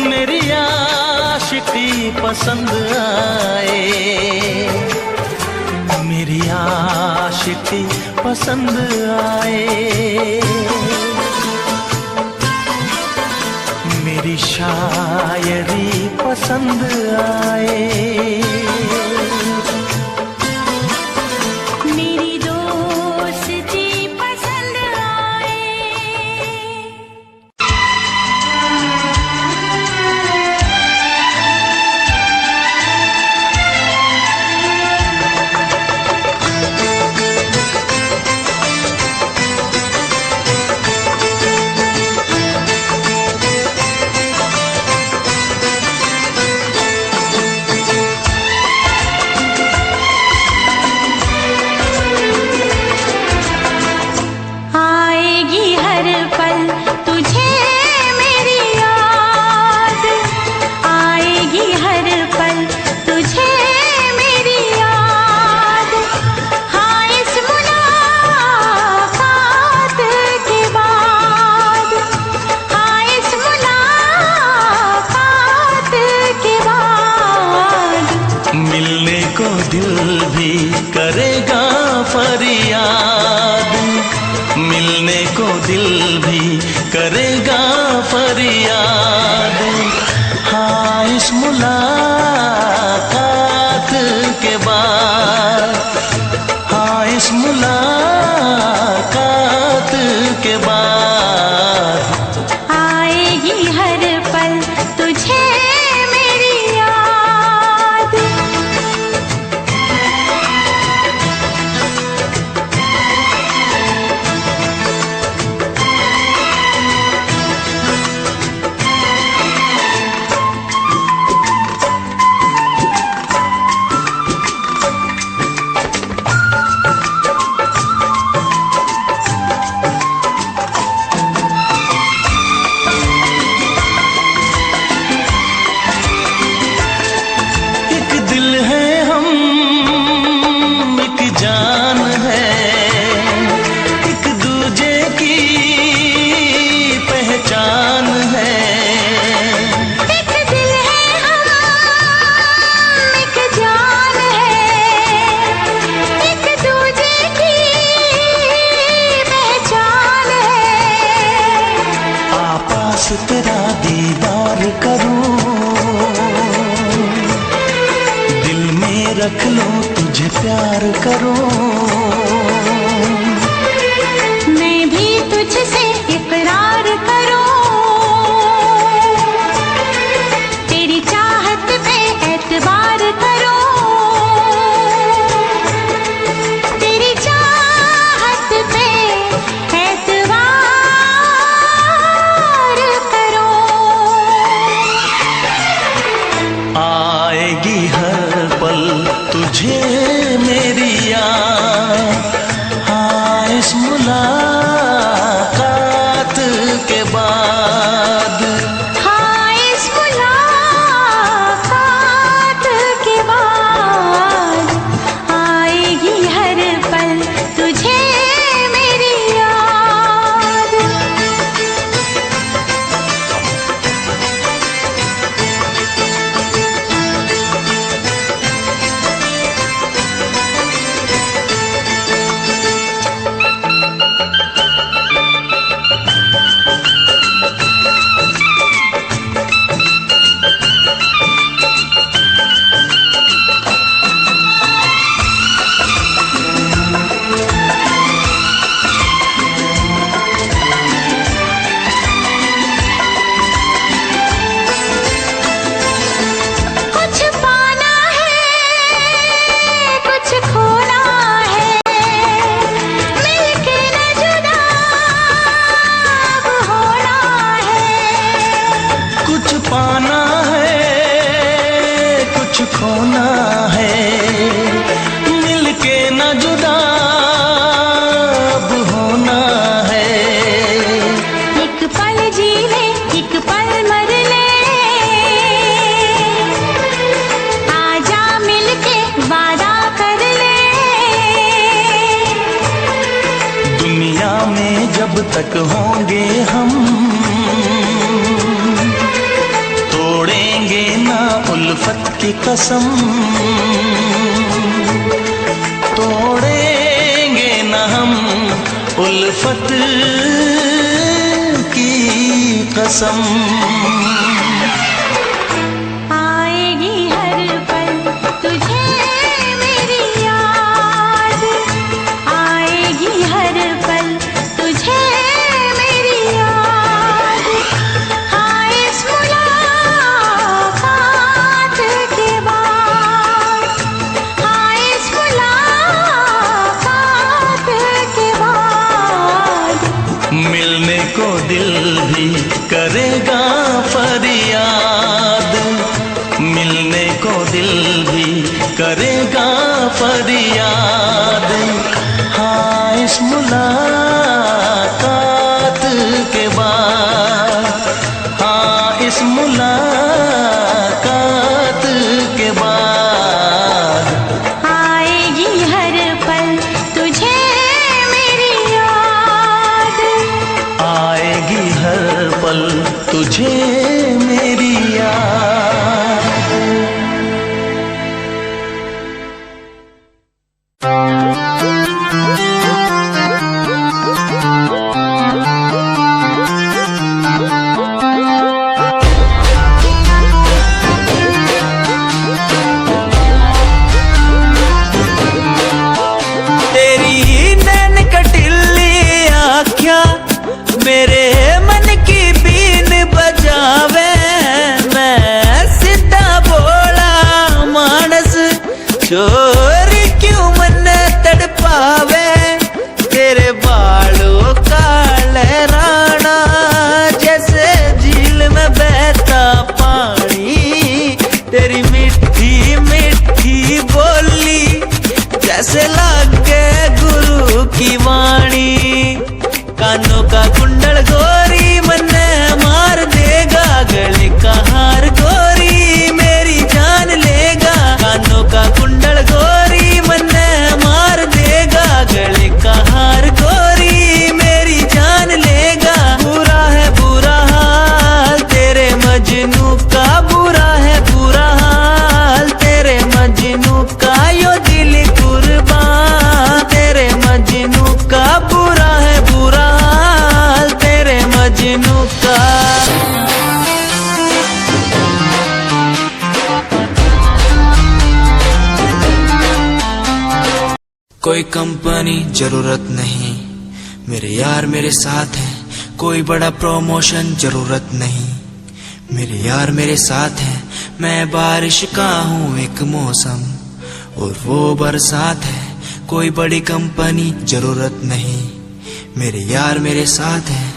मेरी आशिकी पसंद आए, मेरी आशिकी पसंद आए। मेरी शायरी पसंद आए, मेरी दोस्ती पसंद आए। आएगी हर पल तुझे मेरी याद, आएगी हर पल तुझे मेरी याद। हाँ इस मुलाकात के बाद, हाँ इस मुलाकात के बाद मिलने को दिल भी करेगा फरियाद, मिलने को दिल भी करेगा फरियाद। हाँ इस मुलाकात के बाद, हाँ इस मुलाकात के बाद आएगी हर पल तुझे मेरी याद। रख लो, तुझे प्यार करूं। मैं भी तुझसे इकरार करूं, तेरी चाहत पे एतबार करूं, तेरी चाहत पे एतबार करूं। आएगी हर पल तुझे मेरी याद, हाँ इस मुलाकात के बाद, हाँ इस मुलाकात के बाद आएगी हर पल तुझे मेरी याद। कुछ पाना है, कुछ खोना है, मिलके न जुदा अब होना है। कुछ पाना है कुछ खोना है, मिलके न जुदा अब होना है। एक पल जी ले, एक पल मर ले, आजा मिलके वादा कर ले। दुनिया में जब तक होंगे हम, तोड़ेंगे ना उल्फत की कसम, तोड़ेंगे ना हम उल्फत की कसम। आएगी हर पल तुझे मेरी याद, आएगी हर पल तुझे मेरी याद, हाँ इस मुलाकात के बाद, हाँ इस मुलाकात के बाद। मिलने को दिल भी करेगा फरियाद, मिलने को दिल भी करेगा फरियाद, हाँ इस मुलाकात के बाद, हाँ इस मुलाकात के बाद। आएगी हर पल तुझे मेरी याद, आएगी हर पल तुझे मेरी याद। तेरी नैन कटिली आँखियाँ मेरे मन की बीन बजावे, मैं सीधा बोला मानस चोरी क्यों मन तड़पावे। तेरे बालों का लहराना जैसे झील में बहता पानी, तेरी मीठी मीठी बोली जैसे लागे गुरु की वाणी। कानों का कुंडल गोरी मन मार देगा, गले का हार गोरी मेरी जान लेगा। कानों का कुंडल गोरी मन मार देगा, गले का हार गोरी मेरी जान लेगा। बुरा है बुरा हाल तेरे मजनू का, बुरा है बुरा हाल तेरे मजनू का, यो दिल कुर्बान तेरे मजनू का। बुरा है बुरा हाल तेरे मजनू कोई कंपनी जरूरत नहीं, मेरे यार मेरे साथ हैं। कोई बड़ा प्रमोशन जरूरत नहीं, मेरे यार मेरे साथ हैं। मैं बारिश का हूँ एक मौसम और वो बरसात है। कोई बड़ी कंपनी जरूरत नहीं, मेरे यार मेरे साथ हैं।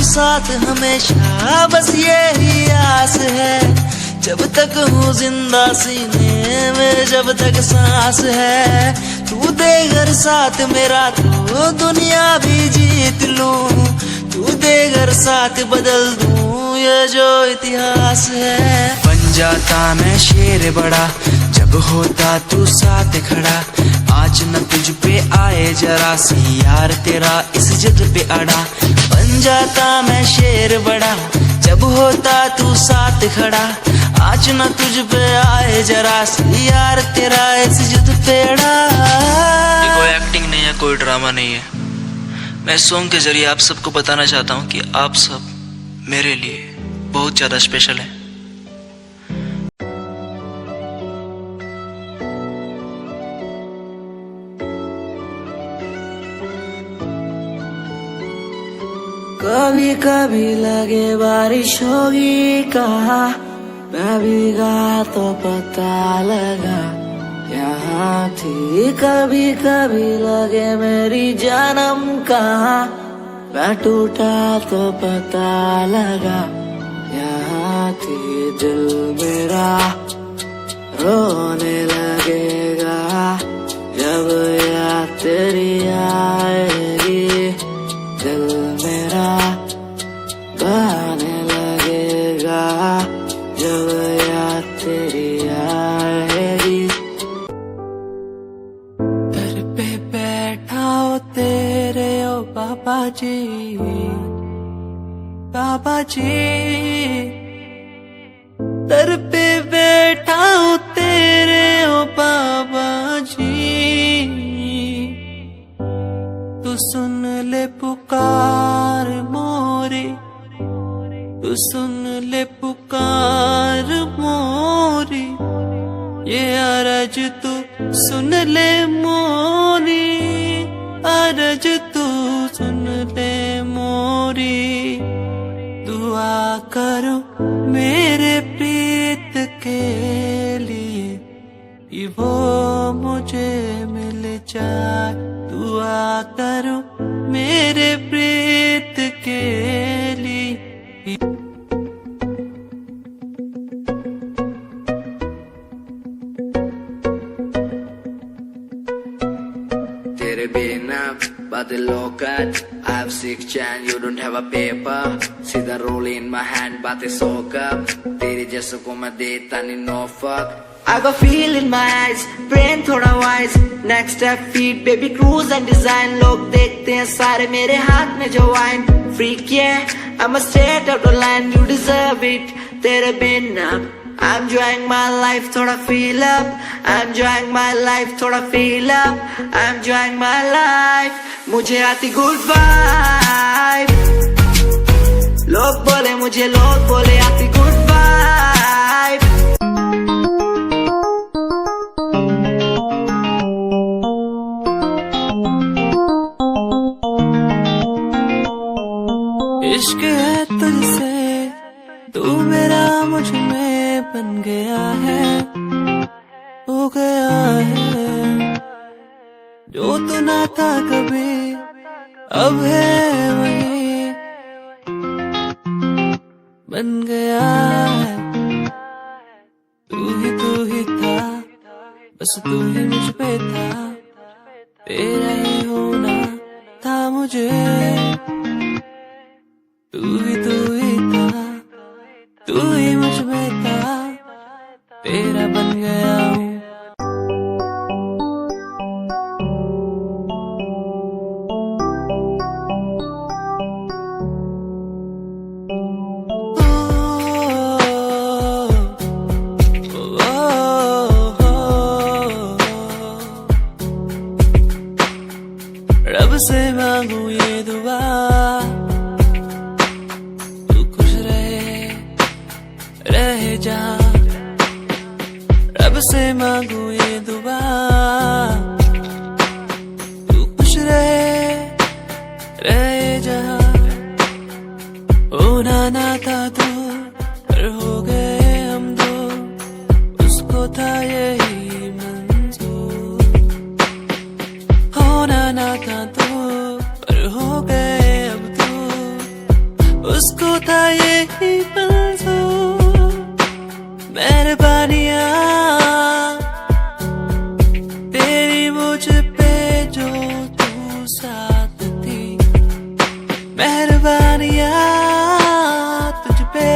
साथ हमेशा बस यही आस है, जब तक हूँ जिंदा सीने में, जब तक सांस है। तू दे घर साथ मेरा तो दुनिया भी जीत लूं, तू दे घर साथ बदल दूं ये जो इतिहास है। बन जाता मैं शेर बड़ा जब होता तू साथ खड़ा, आज न तुझ पे आए जरा सी यार तेरा इस जिद पे अड़ा। बन जाता मैं शेर बड़ा जब होता तू साथ खड़ा, आज न तुझ पे आए जरा सी यार तेरा इस जिद पे अड़ा। ये कोई एक्टिंग नहीं है, कोई ड्रामा नहीं है। मैं सॉन्ग के जरिए आप सबको बताना चाहता हूँ कि आप सब मेरे लिए बहुत ज्यादा स्पेशल है। कभी कभी लगे बारिश होगी कहा, मैं भीगा तो पता लगा यहाँ थी। कभी कभी लगे मेरी जन्म कहाँ, मैं टूटा तो पता लगा यहाँ थी। दिल मेरा रोने लगेगा जब याद तेरी आएगी, दिल मेरा गाने लगेगा जब याद तेरी आएगी। घर पे बैठा हो तेरे ओ बाबा जी, बाबा जी। दर पे बैठा हो तेरे ओ बाबा जी, तू सुन ले पुकार मोरी, तू सुन ले पुकार मोरी। ये अरज तू सुन ले मोरी, अरज तू सुन ले मोरी। दुआ करो मेरे प्रीत के लिए कि वो मुझे मिल जाए। दुआ करो मेरे प्रीत के लिए। तेरे बिना बादल लोकट, I have 6 chain, you don't have a paper. सीधा roll in my hand, बातें soak up. तेरे जैसों को मैं देता नहीं no fuck. I got feel in my eyes, brain थोड़ा wise. Next step feet, baby cruise and design. लोग देखते हैं सारे मेरे हाथ में जो wine. Freak yeah, I'm a straight out of line. You deserve it, तेरे बिना I'm enjoying my life, थोड़ा feel up. I'm enjoying my life, थोड़ा feel up. I'm enjoying my life, मुझे आती good vibe. लोग बोले मुझे, लोग बोले आती good vibe. इश्क है तुझसे, तू मेरा मुझ में बन गया है, हो गया है। जो तू ना था कभी अब है वही बन गया है। तू ही था, बस तू ही मुझ पे था, तेरा ही होना था मुझे। तू ही था, तू ही मुझ में था, तेरा बन गया हूँ। रहे जहाँ होना ना था तो पर हो गए हम दो, उसको था यही मंजूर। होना ना था तो पर हो गए अब तो, उसको था यही मंजूर। मेहरबानियाँ तेरी मुझ पे जो तू साथ थी, मेहरबानियाँ तुझ पे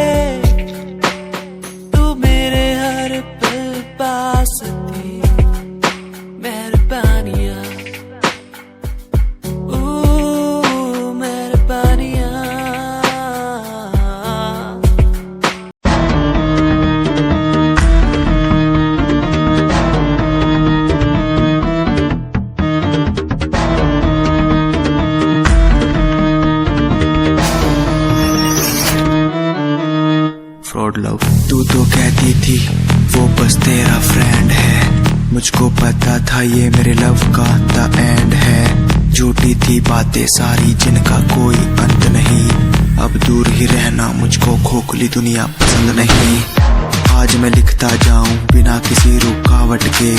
तू मेरे हर पल पास थी। मेहरबानियाँ मेहरबानियाँ। फ्रॉड लव तू तो कहती थी वो बस तेरा फ्रेंड है, मुझको पता था ये मेरे लव का द एंड है। झूठी थी बातें सारी जिनका कोई अंत नहीं, अब दूर ही रहना मुझको खोखली दुनिया पसंद नहीं। आज मैं लिखता जाऊं बिना किसी रुकावट के,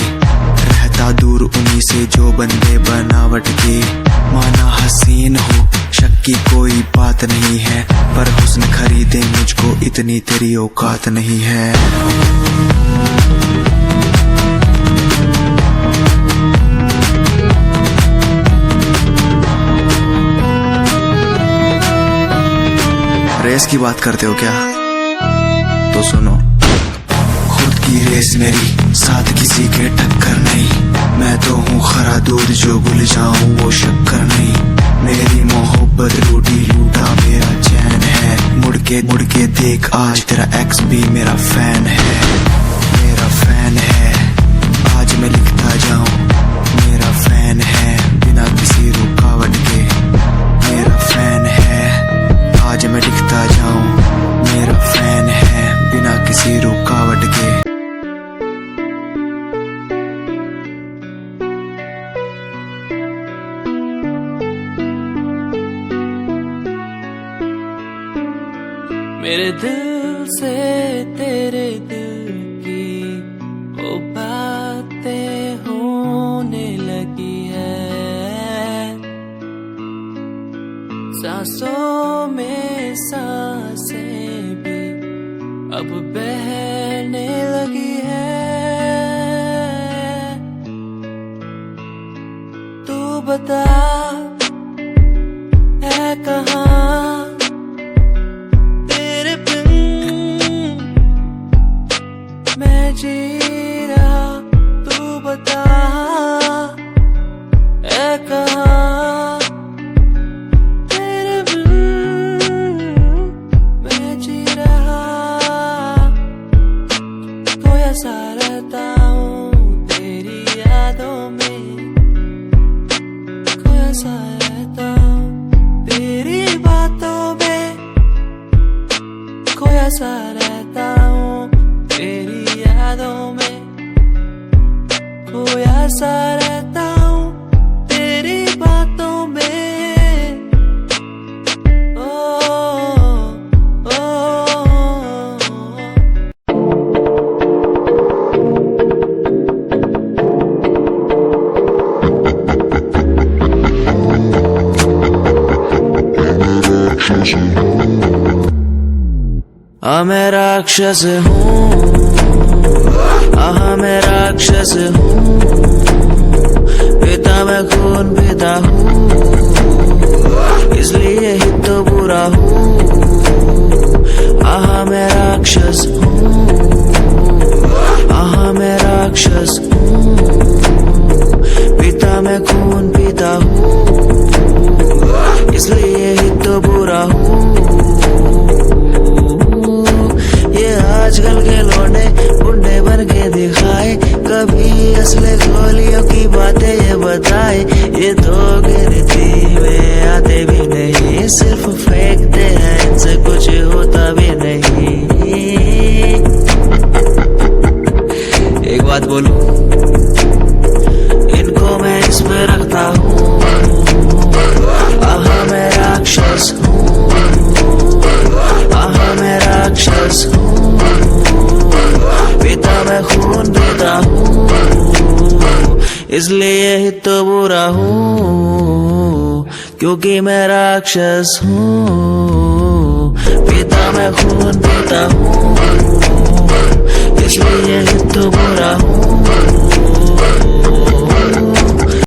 रहता दूर उन्हीं से जो बंदे बनावट के। माना हसीन हो शक की कोई बात नहीं है, पर हुस्न खरीदे मुझको इतनी तेरी औकात नहीं है। रेस की बात करते हो क्या? तो सुनो, खुद की रेस मेरी साथ किसी के टक्कर नहीं। मैं तो हूँ खरा दूध जो भूल जाऊं वो शक्कर नहीं। मेरी मोहब्बत लूटी लूटा मेरा चैन है, मुड़ के देख आज तेरा एक्स भी मेरा फैन है, मेरा फैन है। आज मैं लिखता जाऊं मेरा फैन है, बिना किसी रुकावट के मेरा फैन है। आज मैं लिखता जाऊं मेरा फैन है, बिना किसी रुकावट के। मेरे दिल से तेरे दिल की वो बातें होने लगी है, सांसों में सांसें भी अब बहने लगी है। तू बता है कहाँ मैं जी रहा, तू बता है कहाँ तेरे बिन मैं जी रहा। खोया सा रहता हूँ तेरी यादों में, खोया सा रहता हूँ तेरी बातों में, खोया सा रहता हूँ तेरी यादों में, खोया सा रहता हूँ तेरी बातों में। ओ मैं राक्षस हूँ, मैं राक्षस हूँ, पिता मैं खून पिता हूँ, इसलिए ही तो बुरा हूँ। मैं राक्षस हूँ, मैं राक्षस हूँ, पिता मैं खून पिता हूँ, इसलिए ही तो बुरा हूँ। ये आजकल के लौंडे गुंडे बन के दिखाए, कभी असले गोलियों की बातें ये बताए। ये तो गिनती में आते भी नहीं, सिर्फ फेंकते हैं, इनसे कुछ होता भी नहीं। इसलिए ही तो बुरा हूँ, क्योंकि मैं राक्षस हूँ। पीता मैं खून पीता हूँ, इसलिए ही तो बुरा हूँ।